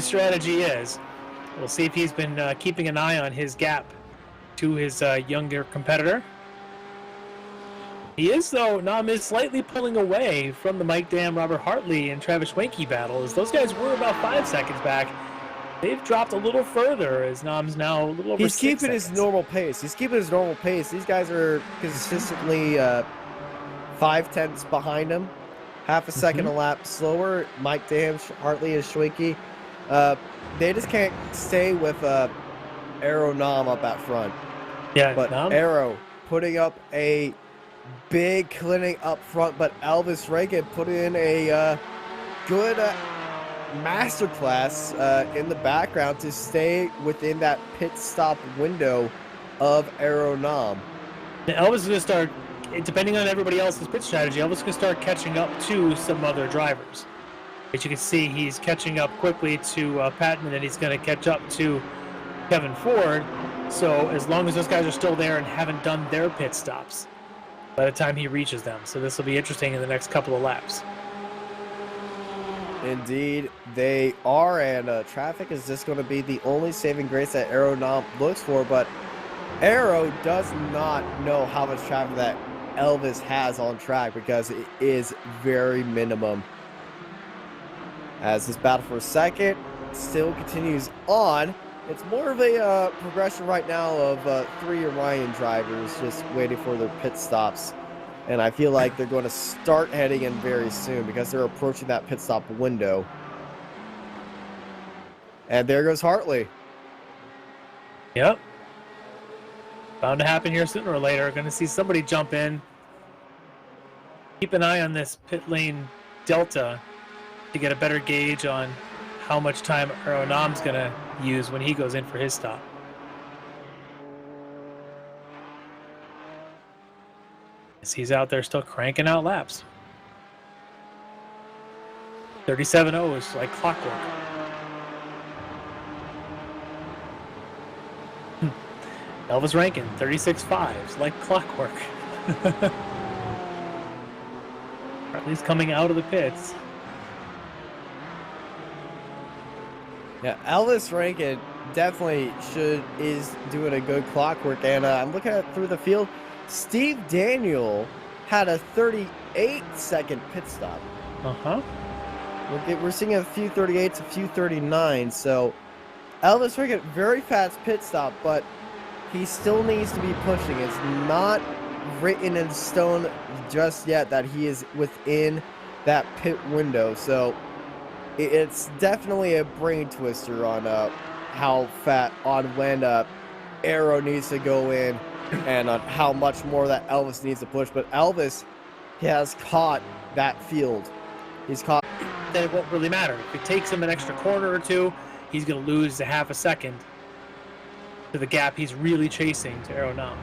strategy is. We'll see if he's been keeping an eye on his gap to his younger competitor. He is, though. Nam is slightly pulling away from the Mike Dam, Robert Hartley, and Travis Schwenke battle, as those guys were about 5 seconds back. They've dropped a little further, as Nam's now a little over 6 seconds. He's keeping his normal pace. He's keeping his normal pace. These guys are consistently 5/10ths behind him. Half a second a lap slower. Mike Dam, Hartley, and Schwenke. They just can't stay with Arrow Nam up at front. Yeah, but Nam? Arrow putting up a big clinic up front, but Elvis Rankin put in a good masterclass in the background to stay within that pit stop window of Arrow Nam. Elvis is going to start, depending on everybody else's pit strategy, Elvis is going to start catching up to some other drivers. As you can see, he's catching up quickly to Patton, and then he's going to catch up to Kevin Ford. So as long as those guys are still there and haven't done their pit stops by the time he reaches them. So this will be interesting in the next couple of laps. Indeed, they are, and traffic is just going to be the only saving grace that Arrow Nam looks for, but Arrow does not know how much traffic that Elvis has on track, because it is very minimum. As this battle for second still continues on, it's more of a progression right now of 3 Orion drivers just waiting for their pit stops. And I feel like they're going to start heading in very soon, because they're approaching that pit stop window. And there goes Hartley. Yep. Bound to happen here sooner or later. Going to see somebody jump in. Keep an eye on this pit lane delta to get a better gauge on how much time Aeronam's going to use when he goes in for his stop. As he's out there still cranking out laps. 37.0 is like clockwork. Elvis Rankin, 36.5 is like clockwork. Hartley's coming out of the pits. Yeah, Elvis Rankin definitely is doing a good clockwork, and I'm looking at through the field. Steve Daniel had a 38-second pit stop. We're seeing a few 38s, a few 39s. So Elvis Rankin, very fast pit stop, but he still needs to be pushing. It's not written in stone just yet that he is within that pit window. So it's definitely a brain twister on when Arrow needs to go in and on how much more that Elvis needs to push. But Elvis has caught that field. He's caught. Then it won't really matter. If it takes him an extra corner or two, he's going to lose a half a second to the gap he's really chasing to Arrow Nam.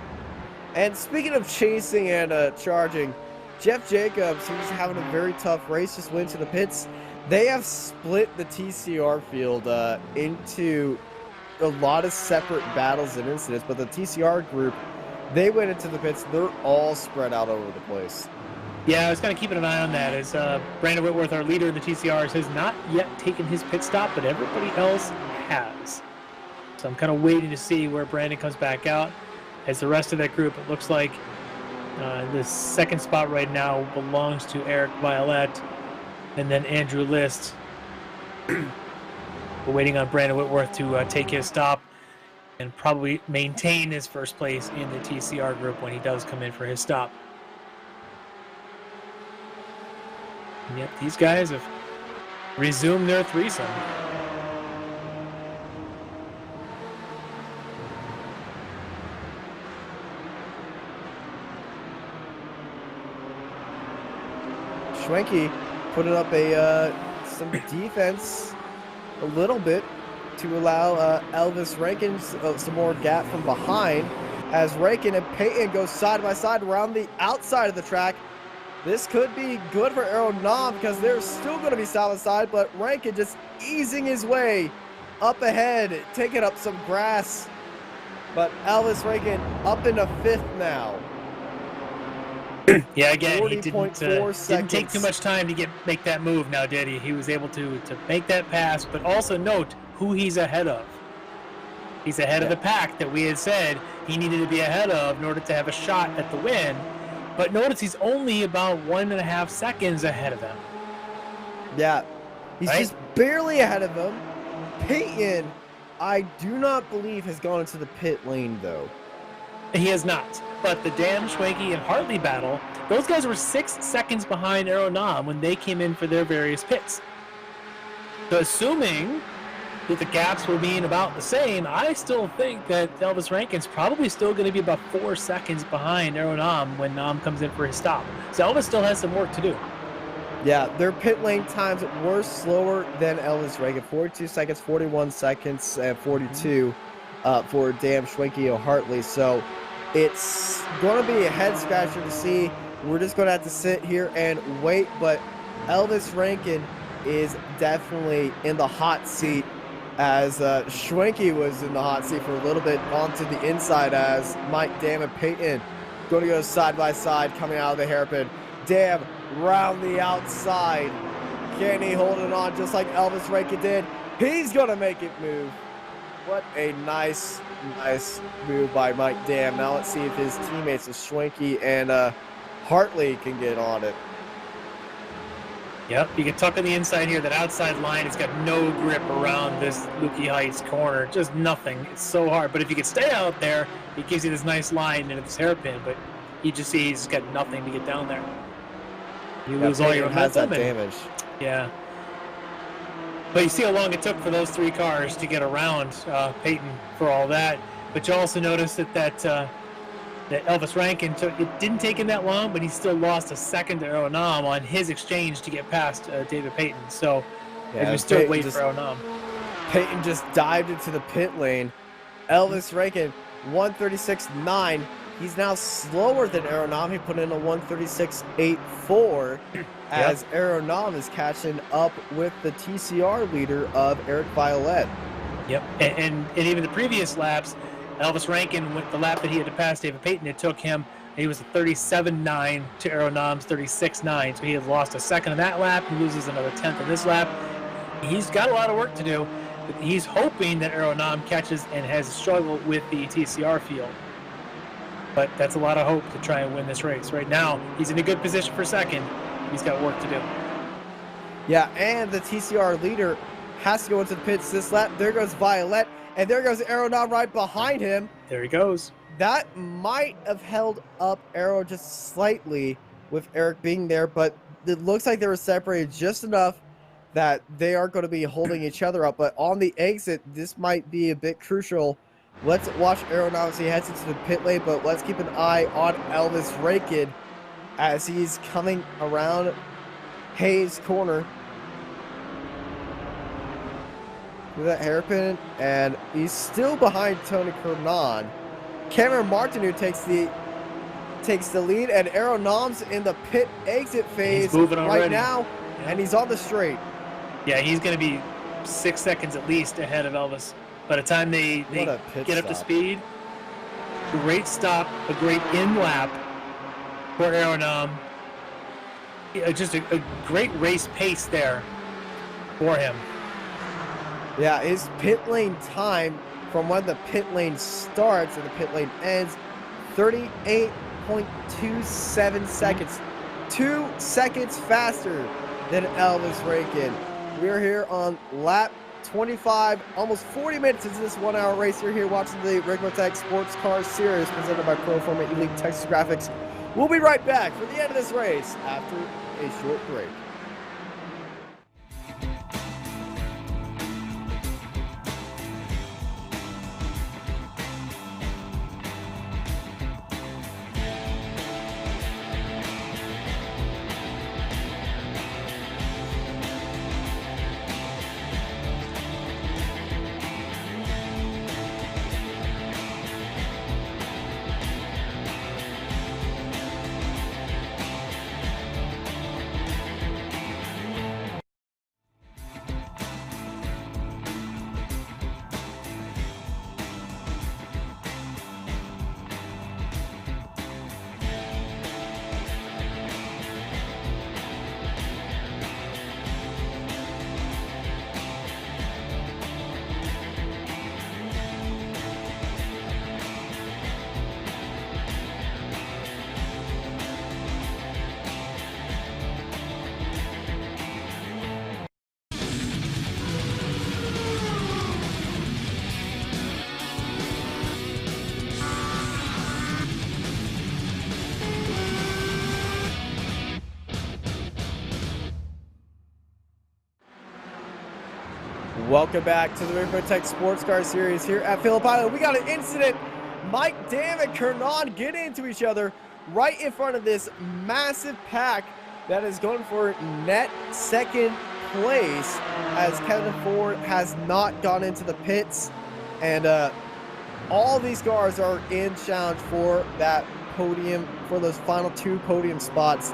And speaking of chasing and charging, Jeff Jacobs, who's having a very tough race, just went to the pits. They have split the TCR field into a lot of separate battles and incidents, but the TCR group, they went into the pits. They're all spread out over the place. Yeah, I was kind of keeping an eye on that, as Brandon Whitworth, our leader in the TCRs, has not yet taken his pit stop, but everybody else has. So I'm kind of waiting to see where Brandon comes back out. As the rest of that group, it looks like the second spot right now belongs to Eric Violette, and then Andrew List We're waiting on Brandon Whitworth to take his stop and probably maintain his first place in the TCR group when he does come in for his stop. And yet these guys have resumed their threesome. Schwenke putting up some defense a little bit to allow Elvis Rankin some more gap from behind as Rankin and Peyton go side by side around the outside of the track. This could be good for Aeronom because they're still going to be side by side, but Rankin just easing his way up ahead, taking up some grass. But Elvis Rankin up into 5th now. Yeah, again, he didn't take too much time to make that move now, did he? He was able to make that pass, but also note who he's ahead of. He's ahead of the pack that we had said he needed to be ahead of in order to have a shot at the win. But notice he's only about 1.5 seconds ahead of them. Yeah, he's just barely ahead of him. Peyton, I do not believe, has gone into the pit lane, though. He has not. But the Dan Schwenke and Hartley battle, those guys were 6 seconds behind Aeronom when they came in for their various pits. So assuming that the gaps were being about the same, I still think that Elvis Rankin's probably still going to be about 4 seconds behind Aeronom when Nom comes in for his stop. So Elvis still has some work to do. Yeah, their pit lane times were slower than Elvis Rankin. 42 seconds, 41 seconds, and 42 for Dan Schwenke or Hartley. So it's going to be a head scratcher to see. We're just going to have to sit here and wait. But Elvis Rankin is definitely in the hot seat, as Schwenke was in the hot seat for a little bit onto the inside, as Mike Dam and Peyton going to go side by side coming out of the hairpin. Dam round the outside. Kenny holding on just like Elvis Rankin did. He's going to make it move. What a nice move by Mike Dam. Now let's see if his teammates, Schwenke and Hartley, can get on it. Yep, you can tuck on the inside here. That outside line has got no grip around this Lukey Heights corner. Just nothing. It's so hard. But if you could stay out there, it gives you this nice line into this hairpin. But you just see he's got nothing to get down there. You lose all your momentum. Has that damage. Yeah. But you see how long it took for those 3 cars to get around Peyton for all that. But you also notice that Elvis Rankin it didn't take him that long, but he still lost a second to Aeronom on his exchange to get past David Peyton. So we still wait for Aeronom. Peyton just dived into the pit lane. Elvis Rankin, 136.9. He's now slower than Aeronom. He put in a 136.84 as Aeronom is catching up with the TCR leader of Eric Violet. Yep, and even the previous laps, Elvis Rankin, with the lap that he had to pass David Peyton, it took him, he was a 37.9 to Aeronom's 36.9. So he had lost a second in that lap. He loses another 10th in this lap. He's got a lot of work to do. But he's hoping that Aeronom catches and has struggled with the TCR field. But that's a lot of hope to try and win this race. Right now, he's in a good position for second. He's got work to do. Yeah, and the TCR leader has to go into the pits this lap. There goes Violet, and there goes Aeronom right behind him. There he goes. That might have held up Aero just slightly with Eric being there, but it looks like they were separated just enough that they are going to be holding each other up. But on the exit, this might be a bit crucial. Let's watch Aeronom as he heads into the pit lane, but let's keep an eye on Elvis Rankin as he's coming around Hayes' corner. With that hairpin, and he's still behind Tony Kernan. Cameron Martineau takes the lead, and Aeronom's in the pit exit phase right now, and he's on the straight. Yeah, he's going to be 6 seconds at least ahead of Elvis. By the time they get up to speed, great stop, a great in-lap for Aeronom. Just a great race pace there for him. Yeah, his pit lane time from when the pit lane starts and the pit lane ends, 38.27 seconds. 2 seconds faster than Elvis Rankin. We're here on lap 25, almost 40 minutes into this 1 hour race. You're here watching the Ricmotech Sports Car Series presented by Proforma Elite Texas Graphics. We'll be right back for the end of this race after a short break. Welcome back to the Ricmotech Sports Car Series here at Phillip Island. We got an incident. Mike Dam and Kernan get into each other right in front of this massive pack that is going for net second place, as Kevin Ford has not gone into the pits. And all these cars are in challenge for that podium, for those final 2 podium spots,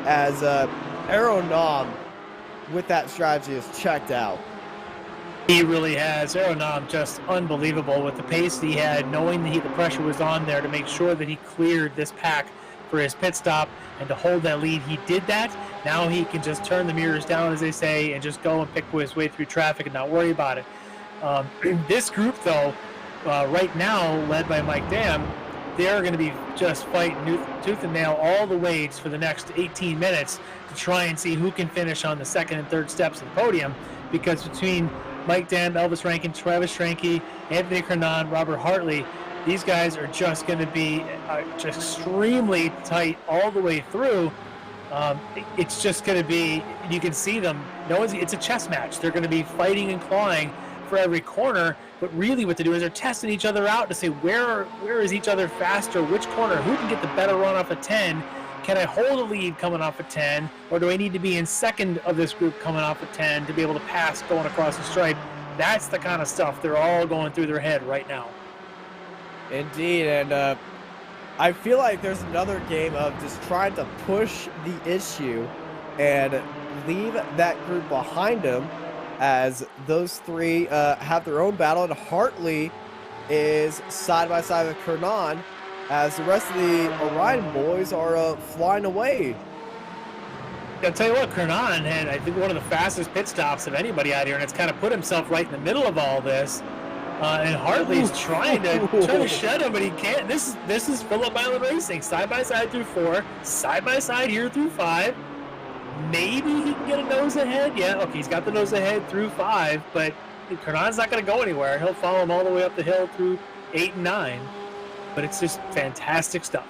as Aeronom with that strategy is checked out. He really has. Aeronom just unbelievable with the pace he had, knowing that the pressure was on there to make sure that he cleared this pack for his pit stop and to hold that lead. He did that. Now he can just turn the mirrors down, as they say, and just go and pick his way through traffic and not worry about it. This group, though, right now, led by Mike Dam, they're going to be just fighting tooth and nail all the way for the next 18 minutes to try and see who can finish on the second and third steps of the podium, because between Mike Dam, Elvis Rankin, Travis Schranke, Anthony Kernan, Robert Hartley, these guys are just going to be just extremely tight all the way through. It's just going to be, you can see them. It's a chess match. They're going to be fighting and clawing for every corner, but really what they do is they're testing each other out to say where is each other faster, which corner, who can get the better run off a 10. Can I hold a lead coming off a 10, or do I need to be in second of this group coming off a 10 to be able to pass going across the stripe? That's the kind of stuff they're all going through their head right now. Indeed, and I feel like there's another game of just trying to push the issue and leave that group behind them, as those 3 have their own battle, and Hartley is side by side with Kernan, as the rest of the Orion boys are flying away. I'll tell you what, Kernan had, I think, one of the fastest pit stops of anybody out here, and it's kind of put himself right in the middle of all this. And Hartley's trying to shed him, but he can't. This is Phillip Island Racing, side by side through 4, side by side here through 5. Maybe he can get a nose ahead. Yeah, okay, he's got the nose ahead through 5, but Kernan's not going to go anywhere. He'll follow him all the way up the hill through 8 and 9. But it's just fantastic stuff.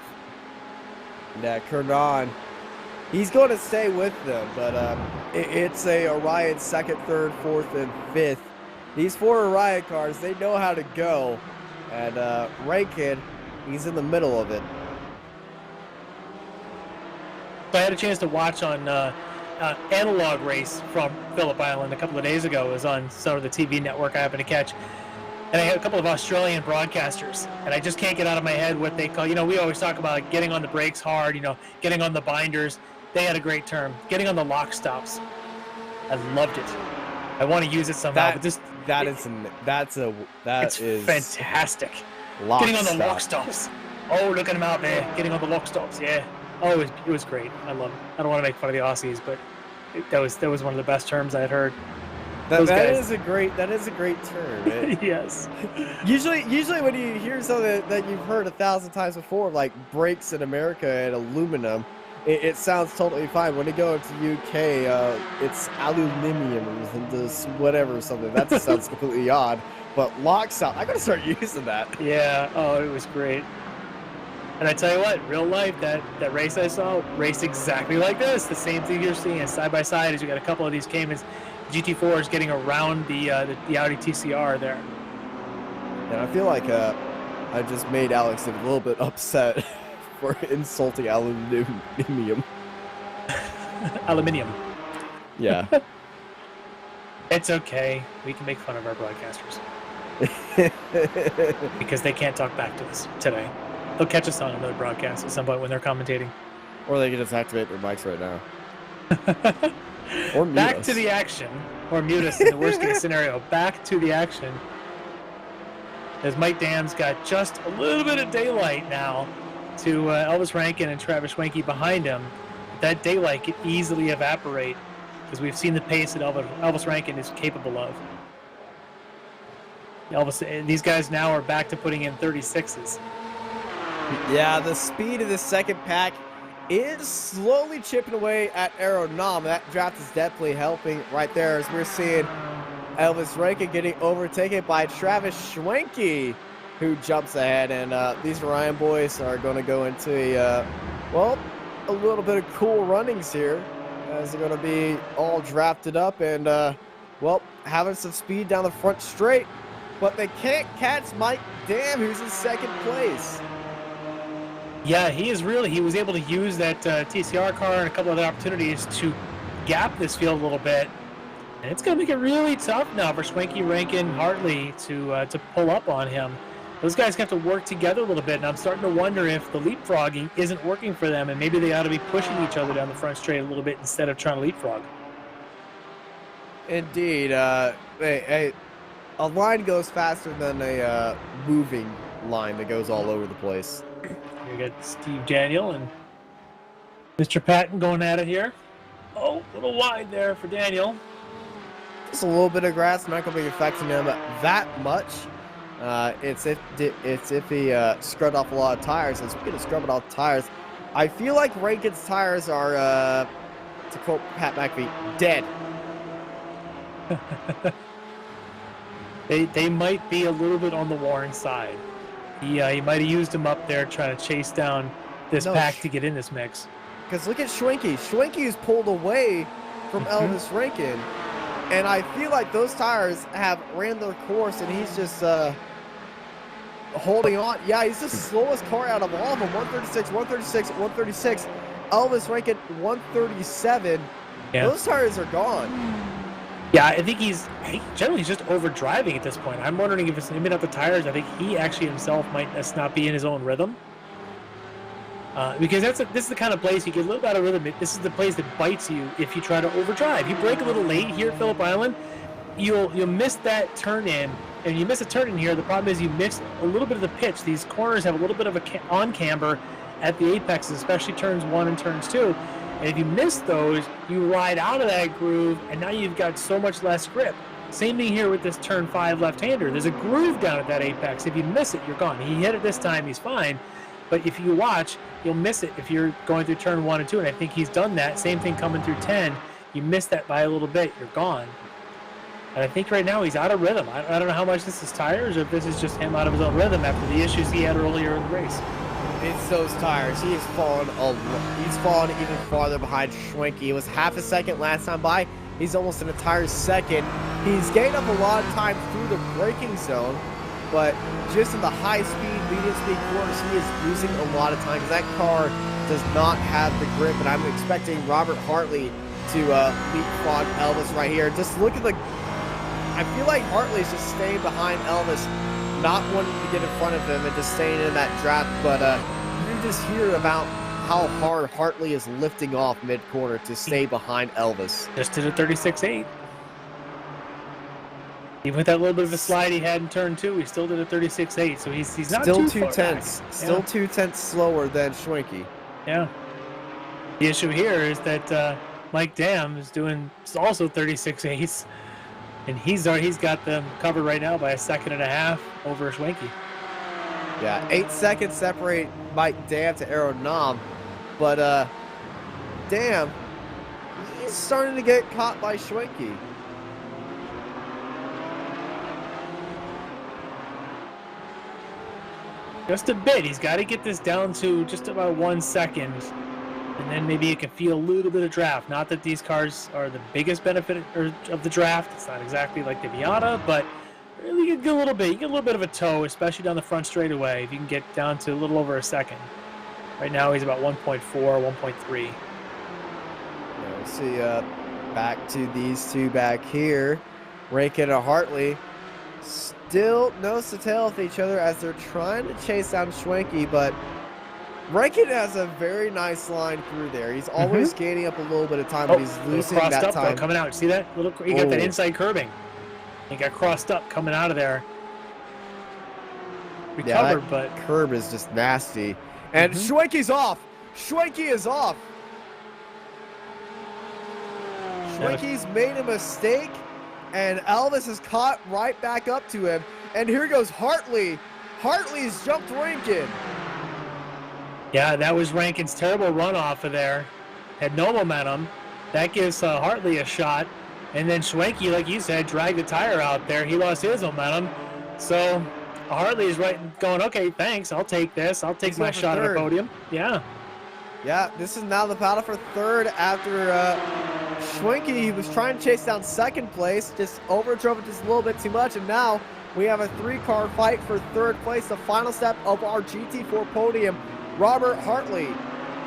Yeah, Kernan, he's going to stay with them, but it's a Orion 2nd, 3rd, 4th, and 5th. These 4 Orion cars, they know how to go, and Rankin, he's in the middle of it. I had a chance to watch on analog race from Phillip Island a couple of days ago. It was on some of the TV network I happened to catch. And I had a couple of Australian broadcasters, and I just can't get out of my head what they call, we always talk about getting on the brakes hard, getting on the binders. They had a great term, getting on the lock stops. I loved it. I want to use it somehow, but just it's fantastic. Getting on the lock stops. Oh, look at him out there, getting on the lock stops. Yeah. Oh, it was great. I love it. I don't want to make fun of the Aussies, but that was one of the best terms I had heard. That is a great term. Yes. Usually when you hear something that you've heard 1,000 times before, like brakes in America and aluminum, it sounds totally fine. When you go to UK, it's aluminium and this whatever or something. That just sounds completely odd. But lock sound, I gotta start using that. Yeah. Oh, it was great. And I tell you what, real life, that race I saw raced exactly like this. The same thing you're seeing side by side as you got a couple of these Caymans GT4s getting around the Audi TCR there. And I feel like I just made Alex a little bit upset for insulting aluminium. Aluminium. Yeah. It's okay. We can make fun of our broadcasters. Because they can't talk back to us today. They'll catch us on another broadcast at some point when they're commentating. Or they can just activate their mics right now. Or mute Back us. to the action. Or mute us in the worst case scenario. Back to the action. As Mike Dam's got just a little bit of daylight now to Elvis Rankin and Travis Schwenke behind him. That daylight could easily evaporate because we've seen the pace that Elvis Rankin is capable of. These guys now are back to putting in 36s. Yeah, the speed of the second pack is slowly chipping away at Aeronom. That draft is definitely helping right there as we're seeing Elvis Rankin getting overtaken by Travis Schwenke, who jumps ahead. And these Ryan boys are going to go into a little bit of cool runnings here as they're going to be all drafted up and, having some speed down the front straight. But they can't catch Mike Dam, who's in second place. Yeah, he was able to use that TCR car and a couple other opportunities to gap this field a little bit. And it's going to make it really tough now for Schwenke, Rankin, Hartley to pull up on him. Those guys have to work together a little bit, and I'm starting to wonder if the leapfrogging isn't working for them, and maybe they ought to be pushing each other down the front straight a little bit instead of trying to leapfrog. Indeed. A line goes faster than a moving line that goes all over the place. You got Steve Daniel and Mr. Patton going at it here. Oh, a little wide there for Daniel. Just a little bit of grass, not going to be affecting him that much. It's if he scrubbed off a lot of tires. And speaking of scrubbing off tires, I feel like Rankin's tires are, to quote Pat McAfee, dead. They might be a little bit on the worn side. He might have used them up there trying to chase down this pack to get in this mix. Because look at Schwenke. Schwenke is pulled away from Elvis Rankin. And I feel like those tires have ran their course, and he's just holding on. Yeah, he's the slowest car out of all of them. 136, 136, 136. Elvis Rankin, 137. Yeah. Those tires are gone. Yeah, I think he's generally just overdriving at this point. I'm wondering if it's maybe not the tires. I think he actually himself might just not be in his own rhythm. Because this is the kind of place you get a little bit out of rhythm. This is the place that bites you if you try to overdrive. You brake a little late here at Phillip Island, you'll miss that turn in. And you miss a turn in here, the problem is you miss a little bit of the pitch. These corners have a little bit of a on-camber at the apexes, especially turns 1 and turns 2. And if you miss those, you ride out of that groove, and now you've got so much less grip. Same thing here with this turn 5 left-hander. There's a groove down at that apex. If you miss it, you're gone. He hit it this time, he's fine. But if you watch, you'll miss it if you're going through turn 1 and 2, and I think he's done that. Same thing coming through 10. You miss that by a little bit, you're gone. And I think right now he's out of rhythm. I don't know how much this is tires or if this is just him out of his own rhythm after the issues he had earlier in the race. It's those tires. He's fallen even farther behind Schwenke. He was half a second last time by. He's almost an entire second. He's gained up a lot of time through the braking zone, but just in the high-speed, medium-speed corners, he is losing a lot of time because that car does not have the grip, and I'm expecting Robert Hartley to leapfrog Elvis right here. Just look at I feel like Hartley's just staying behind Elvis, not wanting to get in front of him and just staying in that draft, but you just hear about how hard Hartley is lifting off mid-corner to stay behind Elvis. Just did a 36.8. Even with that little bit of a slide he had in turn 2, he still did a 36.8, so he's not still too 2/10, still 2/10 slower than Schwenke. Yeah. The issue here is that Mike Dam is doing also 36.8s, and he's got them covered right now by 1.5 seconds over Schwenke. Yeah, 8 seconds separate Mike Dam to Aeronom, but damn. He's starting to get caught by Schwenke. Just a bit. He's got to get this down to just about 1 second. And then maybe you can feel a little bit of draft. Not that these cars are the biggest benefit of the draft. It's not exactly like the Miata, but really you get a little bit. You get a little bit of a toe, especially down the front straightaway, if you can get down to a little over a second. Right now he's about 1.4, 1.3. Yeah, we'll see back to these two back here. Rankin and Hartley still nose to tail with each other as they're trying to chase down Schwenke, but Rankin has a very nice line through there. He's always gaining up a little bit of time, but he's losing that up, time. Though, coming out. See that? He got that inside curbing. He got crossed up coming out of there. Recovered, yeah, but curb is just nasty. And Schwenke's off. Schwenke is off. Schwenke's made a mistake, and Elvis is caught right back up to him. And here goes Hartley. Hartley's jumped Rankin. Yeah, that was Rankin's terrible run off of there. Had no momentum. That gives Hartley a shot. And then Schwenke, like you said, dragged the tire out there. He lost his momentum. So Hartley is right going, okay, thanks. I'll take this. I'll take my shot at the podium. Yeah. Yeah, this is now the battle for third after Schwenke. He was trying to chase down second place, just overdrove it just a little bit too much. And now we have a 3-car fight for third place, the final step of our GT4 podium. Robert Hartley,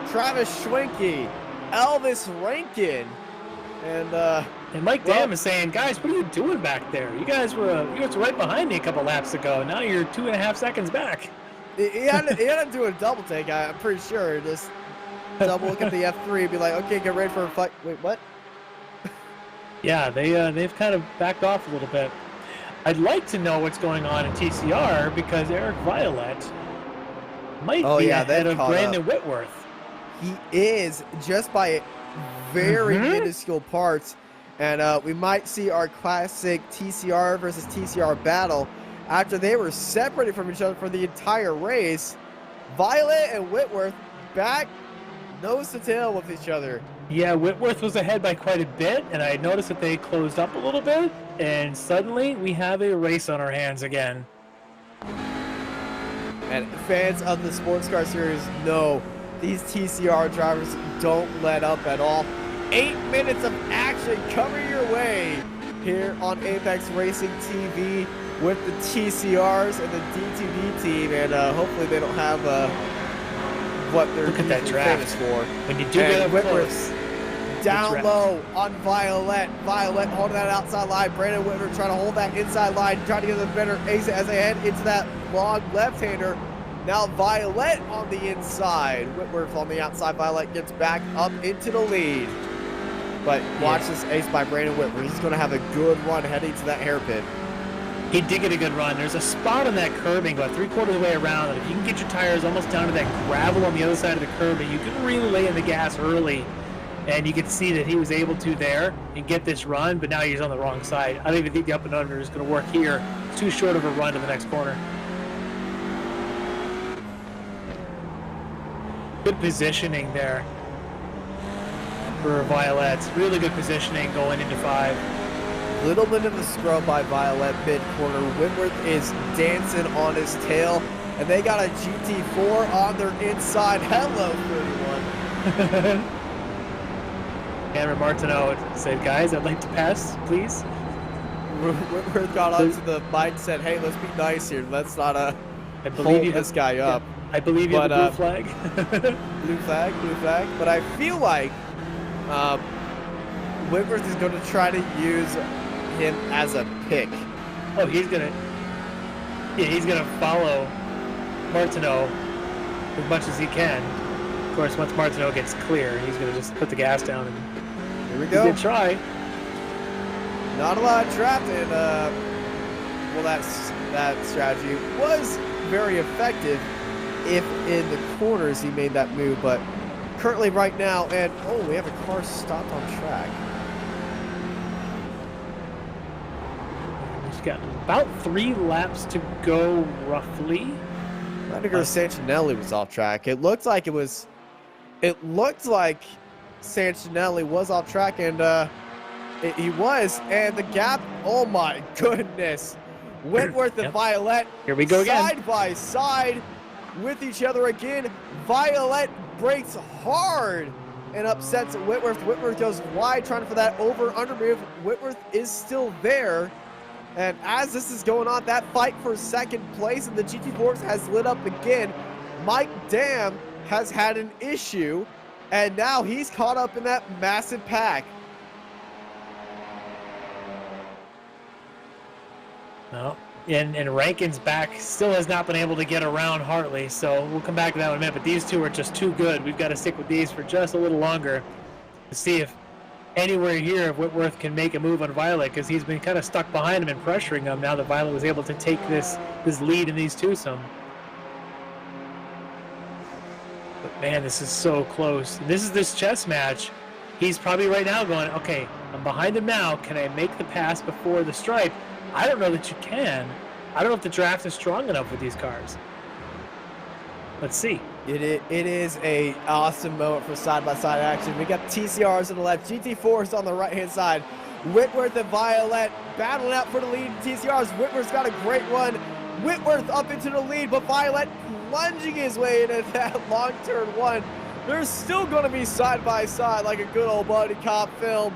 Travis Schwenke, Elvis Rankin, and Mike Dam is saying, guys, what are you doing back there? You guys were right behind me a couple laps ago. Now you're 2.5 seconds back. He had to do a double take, I'm pretty sure. Just double look at the F3 and be like, okay, get ready for a fight. Wait, what? Yeah, they've kind of backed off a little bit. I'd like to know what's going on in TCR because Eric Violet might be ahead of Brandon Whitworth. He is, just by very minuscule parts. And we might see our classic TCR versus TCR battle after they were separated from each other for the entire race. Violet and Whitworth back nose to tail with each other. Yeah, Whitworth was ahead by quite a bit, and I noticed that they closed up a little bit, and suddenly we have a race on our hands again. And fans of the Sports Car Series know these TCR drivers don't let up at all. 8 minutes of action coming your way here on Apex Racing TV with the TCRs and the DTV team, and hopefully they don't have what they're famous for. When you do get up close. Down low on Violet. Violet holding that outside line. Brandon Whitworth trying to hold that inside line, trying to get a better exit as they head into that long left-hander. Now Violet on the inside. Whitworth on the outside. Violet gets back up into the lead. But watch this ace by Brandon Whitworth. He's going to have a good run heading to that hairpin. He did get a good run. There's a spot on that curbing about 3/4 of the way around. And if you can get your tires almost down to that gravel on the other side of the curbing, you can really lay in the gas early. And you can see that he was able to there and get this run, but now he's on the wrong side. I don't even think the up and under is going to work here. It's too short of a run to the next corner. Good positioning there for Violet. Really good positioning going into 5. Little bit of a scrub by Violet mid-corner. Whitworth is dancing on his tail, and they got a GT4 on their inside. Hello, 31. Cameron Martineau said, guys, I'd like to pass, please. Whitworth got onto the mic and said, hey, let's be nice here. Let's not hold this guy up. I believe you have a blue flag. Blue flag. But I feel like Whitworth is going to try to use him as a pick. Oh, he's going to follow Martineau as much as he can. Of course, once Martineau gets clear, he's going to just put the gas down and here we go. He did try. Not a lot of drafting. Well, that strategy was very effective if in the corners he made that move, but currently right now, and oh, we have a car stopped on track. He's got about 3 laps to go, roughly. Radiger Sanchinelli was off track. It looked like Santinelli was off track, and he was. And the gap, oh my goodness. Whitworth and Violet Here we go again. side by side with each other again. Violet breaks hard and upsets Whitworth. Whitworth goes wide trying for that over-under move. Whitworth is still there. And as this is going on, that fight for second place in the GT4s has lit up again. Mike Dam has had an issue, and now he's caught up in that massive pack. No. And Rankin's back still has not been able to get around Hartley, so we'll come back to that in a minute. But these two are just too good. We've got to stick with these for just a little longer to see if anywhere here if Whitworth can make a move on Violet, because he's been kind of stuck behind him and pressuring him now that Violet was able to take this lead in these twosome. But man, this is so close. This is this chess match. He's probably right now going, okay, I'm behind him now. Can I make the pass before the stripe? I don't know that you can. I don't know if the draft is strong enough with these cars. Let's see. It is a awesome moment for side-by-side action. We got TCRs on the left, GT4s on the right-hand side. Whitworth and Violet battling out for the lead. TCRs, Whitworth's got a great run. Whitworth up into the lead, but Violet plunging his way into that long turn one. They're still going to be side-by-side like a good old buddy cop film.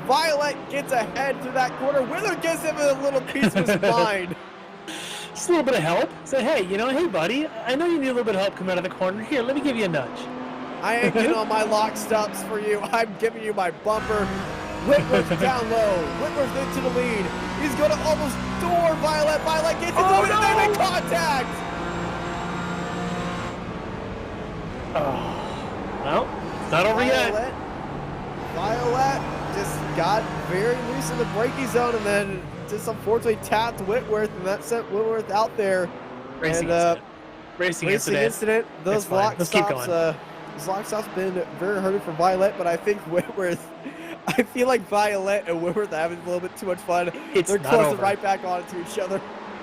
Violet gets ahead through that corner. Whitworth gives him a little piece of his mind. Just a little bit of help. Say, hey, hey, buddy, I know you need a little bit of help coming out of the corner. Here, let me give you a nudge. I ain't getting on my lock stops for you. I'm giving you my bumper. Whitworth down low. Whitworth into the lead. He's going to almost door Violet. Violet gets into it and they make contact. Oh, well, it's not over yet. Violet just got very loose in the braking zone and then just unfortunately tapped Whitworth, and that sent Whitworth out there. Racing incident. Those lock stops, those lock stops have been very hurting for Violet, but I think Whitworth, I feel like Violet and Whitworth are having a little bit too much fun. They're closing right back on to each other.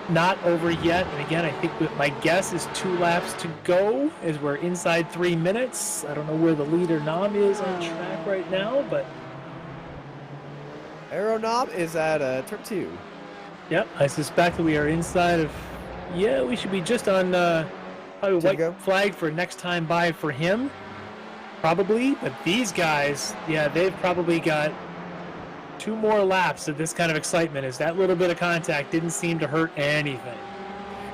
Not over yet, and again, I think my guess is 2 laps to go as we're inside 3 minutes. I don't know where the leader Nam is on track right now, but Aeronom is at turn 2. Yep, I suspect that we are inside of, we should be just on probably white flag for next time by for him, probably. But these guys, they've probably got 2 more laps of this kind of excitement, as that little bit of contact didn't seem to hurt anything.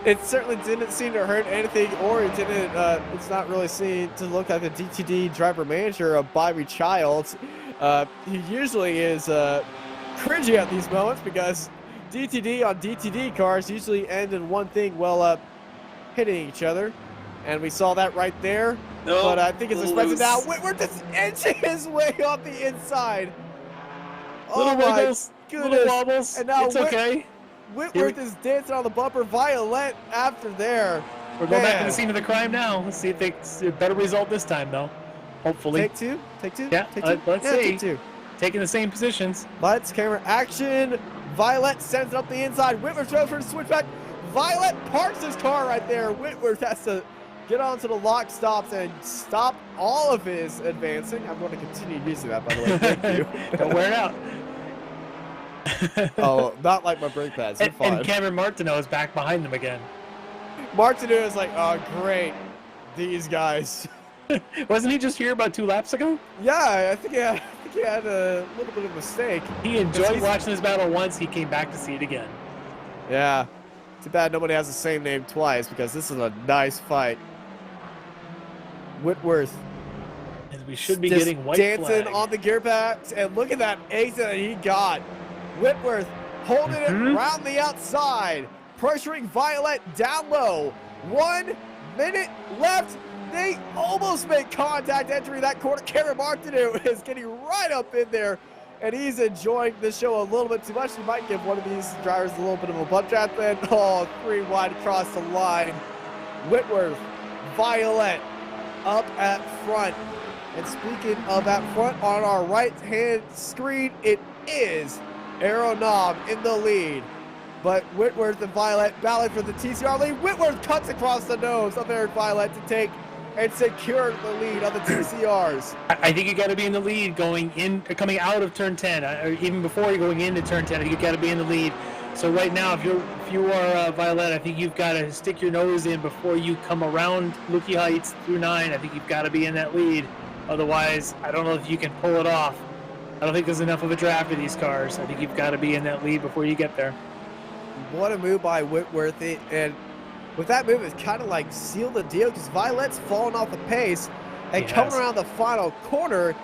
It certainly didn't seem to hurt anything, or it didn't, it's not really seen to look like the DTD driver manager of Bobby Childs. He usually is cringy at these moments because DTD on DTD cars usually end in one thing, hitting each other. And we saw that right there. No, but I think it's expected now. Whitworth just inching his way off the inside. Little wiggles, little wobbles, and now it's okay. Whitworth is dancing on the bumper. Violet after there. We're going back to the scene of the crime now. Let's see if it's a better result this time, though. Hopefully. Take two? Yeah, take two? Let's see. Take 2. Taking the same positions. Lights, camera, action. Violet sends it up the inside. Whitworth throws for the switchback. Violet parks his car right there. Whitworth has to get onto the lock stops and stop all of his advancing. I'm going to continue using that, by the way. Thank you. Don't wear it out. Oh, not like my brake pads. And Cameron Martineau is back behind them again. Martineau is like, oh, great. These guys. Wasn't he just here about 2 laps ago? Yeah, I think he had a little bit of a mistake. He enjoyed watching this battle once. He came back to see it again. Yeah. Too bad nobody has the same name twice, because this is a nice fight. Whitworth. And we should be getting white dancing flag on the gear packs, and look at that exit that he got. Whitworth holding it around the outside, pressuring Violet down low. 1 minute left. They almost make contact entering that corner. Cameron Martineau is getting right up in there, and he's enjoying the show a little bit too much. He might give one of these drivers a little bit of a butt draft then. Oh, 3 wide across the line. Whitworth, Violet up at front. And speaking of at front, on our right-hand screen, it is Aeronom in the lead. But Whitworth and Violet battling for the TCR lead. Whitworth cuts across the nose of Eric Violet to take and secure the lead on the TCRs. I think you got to be in the lead coming out of turn 10, or even before you're going into turn 10. I think you got to be in the lead. So right now, if you are Violet, I think you've got to stick your nose in before you come around Lukey Heights through 9. I think you've got to be in that lead. Otherwise, I don't know if you can pull it off. I don't think there's enough of a draft of these cars. I think you've got to be in that lead before you get there. What a move by Whitworth, and with that move, it's kind of like sealed the deal because Violet's falling off the pace, and coming around the final corner,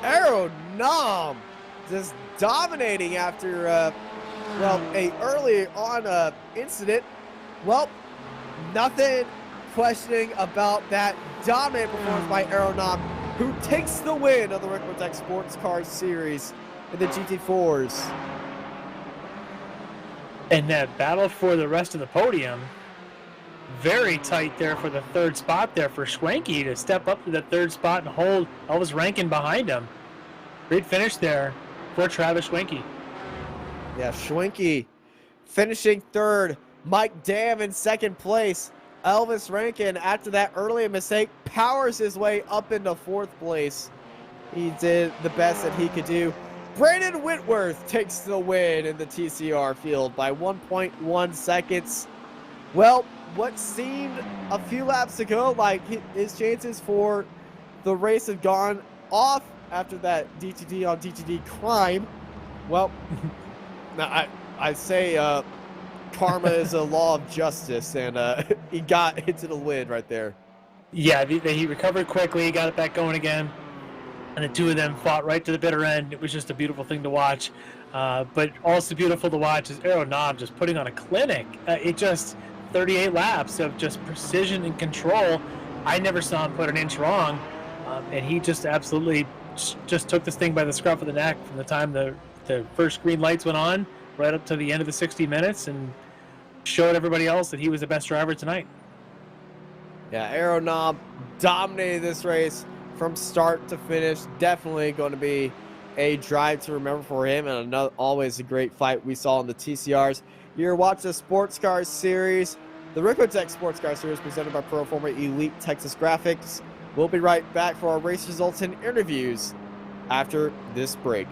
Aero Nom just dominating after, a early on incident. Well, nothing questioning about that dominant performance by Aero Nom, who takes the win of the Ricmotech Sports Car Series in the GT4s. And that battle for the rest of the podium, very tight there for the third spot there for Schwenke to step up to the third spot and hold Elvis Rankin behind him. Great finish there for Travis Schwenke. Yeah, Schwenke finishing third. Mike Dam in second place. Elvis Rankin, after that early mistake, powers his way up into fourth place. He did the best that he could do. Brandon Whitworth takes the win in the TCR field by 1.1 seconds. Well, what seemed a few laps ago like his chances for the race have gone off after that DTD on DTD crime. Well, I say karma is a law of justice, and he got into the win right there. Yeah, he recovered quickly, got it back going again, and the two of them fought right to the bitter end. It was just a beautiful thing to watch. But also beautiful to watch is Aero Nom just putting on a clinic. It just 38 laps of just precision and control. I never saw him put an inch wrong, and he just absolutely just took this thing by the scruff of the neck from the time the first green lights went on right up to the end of the 60 minutes and showed everybody else that he was the best driver tonight. Yeah, Aero Nom dominated this race from start to finish. Definitely going to be a drive to remember for him, and always a great fight we saw in the TCRs. You're watching the Sports Car Series, the Ricmotech Sports Car Series presented by Proforma Elite Texas Graphics. We'll be right back for our race results and interviews after this break.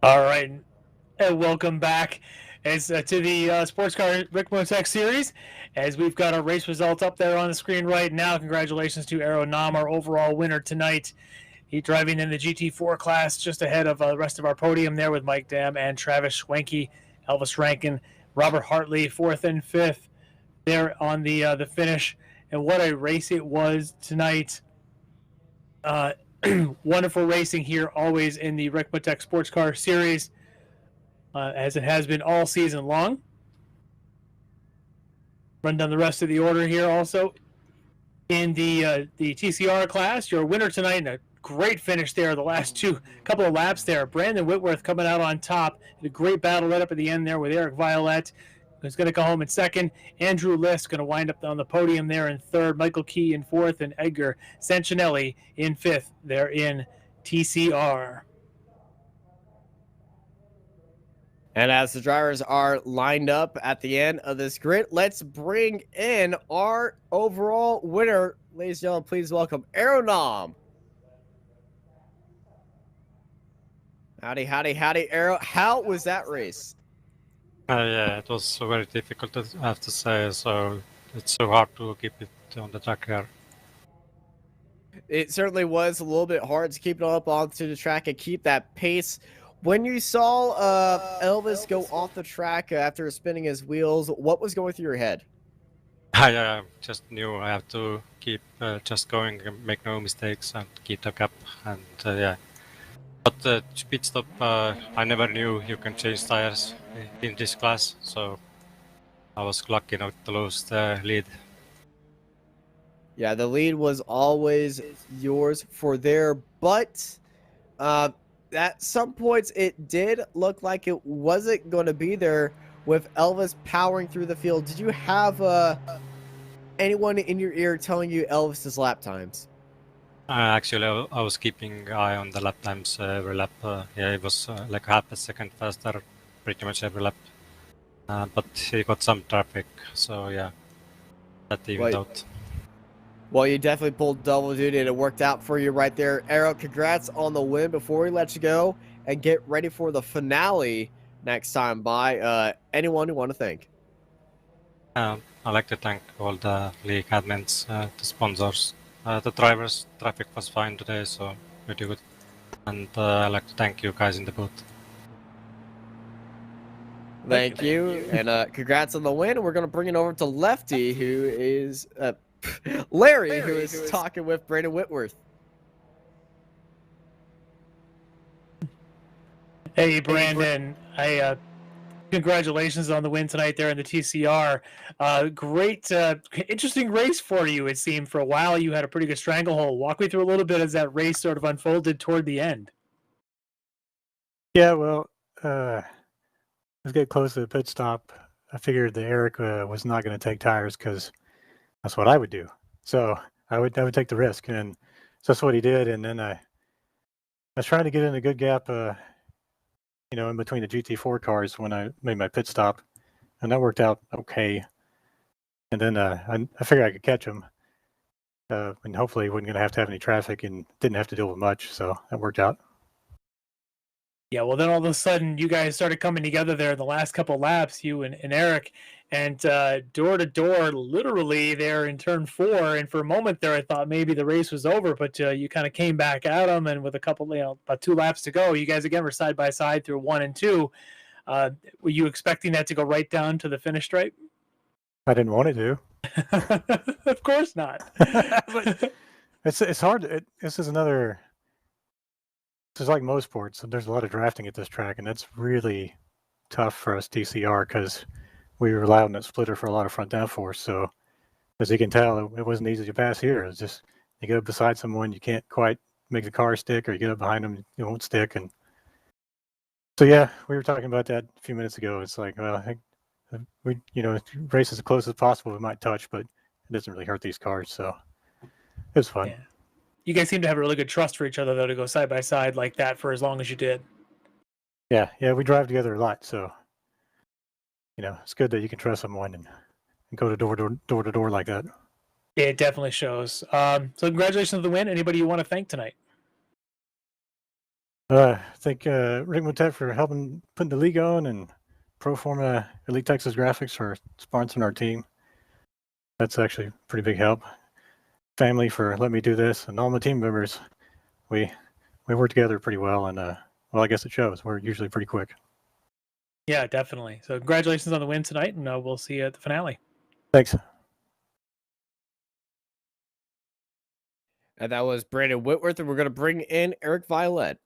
All right, and welcome back to the Sports Car Ricmotech Series. As we've got our race results up there on the screen right now. Congratulations to Aero Nom, our overall winner tonight. He driving in the GT4 class, just ahead of the rest of our podium there with Mike Dam and Travis Schwenke, Elvis Rankin, Robert Hartley, fourth and fifth there on the finish. And what a race it was tonight. Wonderful racing here, always in the Ricmotech Sports Car Series, as it has been all season long. Run down the rest of the order here also. In the TCR class, your winner tonight, and a great finish there, the last couple of laps there. Brandon Whitworth coming out on top. A great battle right up at the end there with Eric Violette. is going to go home in second. Andrew List going to wind up on the podium there in third. Michael Key in fourth, and Edgar Sancinelli in fifth. They're in TCR. And as the drivers are lined up at the end of this grid, let's bring in our overall winner. Ladies and gentlemen, please welcome Aeronom. Howdy, howdy, howdy, Aero. How was that race? Yeah, it was very difficult, I have to say. So it's so hard to keep it on the track here. It certainly was a little bit hard to keep it up onto the track and keep that pace. When you saw Elvis go off the track after spinning his wheels, what was going through your head? I just knew I have to keep just going and make no mistakes and keep the gap. And yeah. But the pit stop, I never knew you can change tires in this class, so I was lucky not to lose the lead. Yeah, the lead was always yours for there, but at some points it did look like it wasn't going to be there with Elvis powering through the field. Did you have anyone in your ear telling you Elvis's lap times? Actually, I was keeping eye on the lap times every lap. Yeah, it was like half a second faster pretty much every lap. But he got some traffic, so yeah, that evened out. Well, you definitely pulled double duty and it worked out for you right there. Aero, congrats on the win. Before we let you go and get ready for the finale next time by, anyone you want to thank? I'd like to thank all the league admins, the sponsors, the drivers. Traffic was fine today, so pretty good. And I'd like to thank you guys in the booth. Thank you. And congrats on the win. We're going to bring it over to Lefty, who is Larry, who is talking with Brandon Whitworth. Hey, Brandon. Congratulations on the win tonight there in the TCR. Great, interesting race for you, it seemed. For a while, you had a pretty good stranglehold. Walk me through a little bit as that race sort of unfolded toward the end. Yeah, well, let's get close to the pit stop. I figured that Eric was not going to take tires because that's what I would do. So I would take the risk, and so that's what he did. And then I was trying to get in a good gap, in between the GT4 cars when I made my pit stop, and that worked out okay. And then I figured I could catch him, and hopefully wasn't going to have any traffic and didn't have to deal with much. So that worked out. Yeah, well, then all of a sudden, you guys started coming together there in the last couple laps, you and Eric, and door to door, literally there in turn 4. And for a moment there, I thought maybe the race was over, but you kind of came back at them, and with a couple, about 2 laps to go, you guys again were side by side through 1 and 2. Were you expecting that to go right down to the finish stripe? I didn't want it to. Of course not. But it's hard. This is like most sports. There's a lot of drafting at this track, and that's really tough for us TCR because we rely on that splitter for a lot of front downforce. So as you can tell, it wasn't easy to pass here. It's just you get up beside someone, you can't quite make the car stick, or you get up behind them, it won't stick. And so yeah, we were talking about that a few minutes ago. It's like, well, we race as close as possible. We might touch, but it doesn't really hurt these cars. So it was fun. Yeah. You guys seem to have a really good trust for each other, though, to go side by side like that for as long as you did. Yeah, we drive together a lot, so it's good that you can trust someone and go to door to door like that. Yeah, it definitely shows. So congratulations on the win. Anybody you want to thank tonight? Thank Ricmotech for helping putting the league on, and Proforma Elite Texas Graphics for sponsoring our team. That's actually a pretty big help. Family for letting me do this, and all my team members. We work together pretty well, and well, I guess it shows. We're usually pretty quick. Yeah, definitely. So congratulations on the win tonight, and we'll see you at the finale. Thanks. And that was Brandon Whitworth, and we're going to bring in Eric Violet.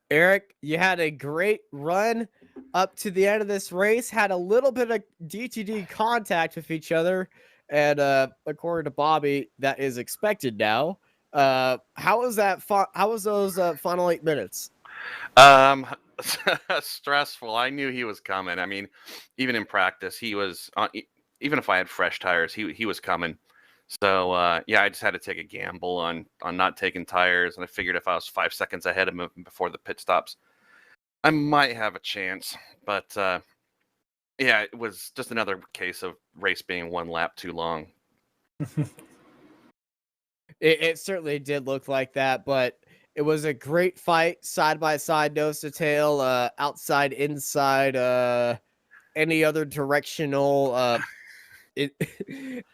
Eric, you had a great run up to the end of this race, had a little bit of DTD contact with each other, and according to Bobby, that is expected now. How was that? How was those final 8 minutes? Stressful. I knew he was coming. I mean, even in practice, he was. Even if I had fresh tires, he was coming. So yeah, I just had to take a gamble on not taking tires, and I figured if I was 5 seconds ahead of him before the pit stops, I might have a chance. But yeah, it was just another case of race being one lap too long. It certainly did look like that, but it was a great fight, side by side, nose to tail, outside, inside, any other directional. It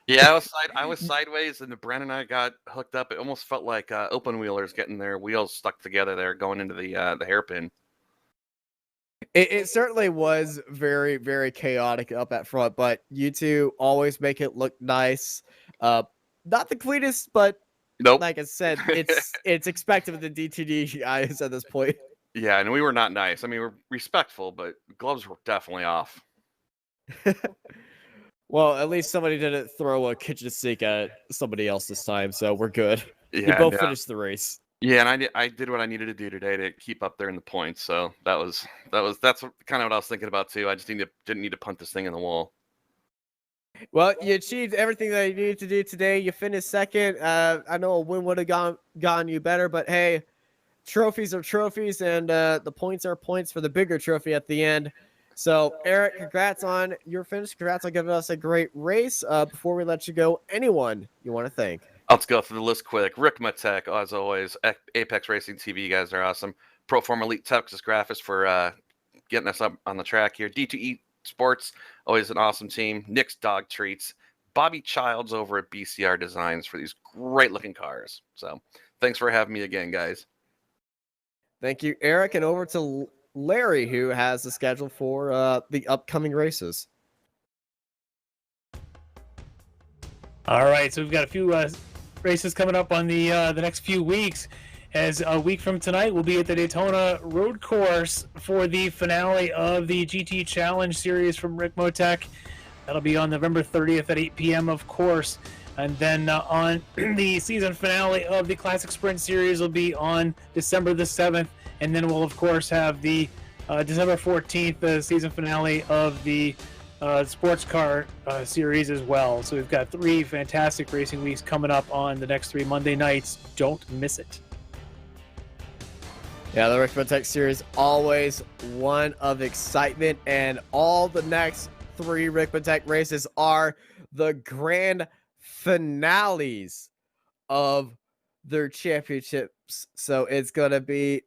Yeah, I was sideways, and the Brent and I got hooked up. It almost felt like open wheelers getting their wheels stuck together there, going into the hairpin. It certainly was very, very chaotic up at front, but you two always make it look nice. Not the cleanest, but Nope. like I said, it's expected of the DTD guys at this point. Yeah, and we were not nice. I mean, we're respectful, but gloves were definitely off. Well, at least somebody didn't throw a kitchen sink at somebody else this time, so we're good. You Yeah, both no. finished the race. Yeah, and I did what I needed to do today to keep up there in the points. So that's kind of what I was thinking about too. I just didn't need to punt this thing in the wall. Well, you achieved everything that you needed to do today. You finished second. I know a win would have gone you better, but hey, trophies are trophies, and the points are points for the bigger trophy at the end. So, Eric, congrats on your finish. Congrats on giving us a great race. Before we let you go, anyone you want to thank? Let's go through the list quick. Ricmotech, as always. Apex Racing TV, you guys are awesome. Proform Elite Texas Graphics for getting us up on the track here. D2E Sports, always an awesome team. Nick's Dog Treats. Bobby Childs over at BCR Designs for these great looking cars. So thanks for having me again, guys. Thank you, Eric. And over to Larry, who has the schedule for the upcoming races. All right, so we've got a few races coming up on the next few weeks. As a week from tonight, we'll be at the Daytona Road Course for the finale of the GT Challenge series from Ricmotech. That'll be on November 30th at 8 p.m., of course. And then on the season finale of the Classic Sprint Series will be on December the 7th. And then we'll, of course, have the December 14th, the season finale of the SportsCar series as well. So we've got 3 fantastic racing weeks coming up on the next 3 Monday nights. Don't miss it. Yeah, the Ricmotech series, always one of excitement. And all the next 3 Ricmotech races are the grand finales of their championships. So it's going to be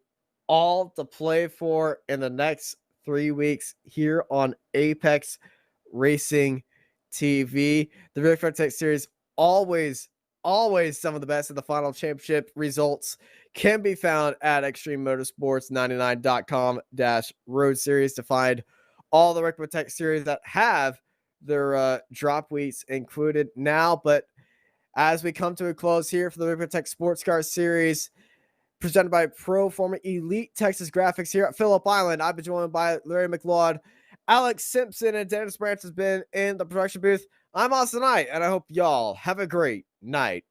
all to play for in the next 3 weeks here on Apex Racing TV. The Ricmotech series, always some of the best of the final championship results can be found at extrememotorsports99.com-road series to find all the Ricmotech series that have their drop weeks included now. But as we come to a close here for the Ricmotech Sports Car Series, presented by Proforma Elite Texas Graphics here at Phillip Island, I've been joined by Larry McLeod, Alex Simpson, and Dennis Branch has been in the production booth. I'm Austin Knight, and I hope y'all have a great night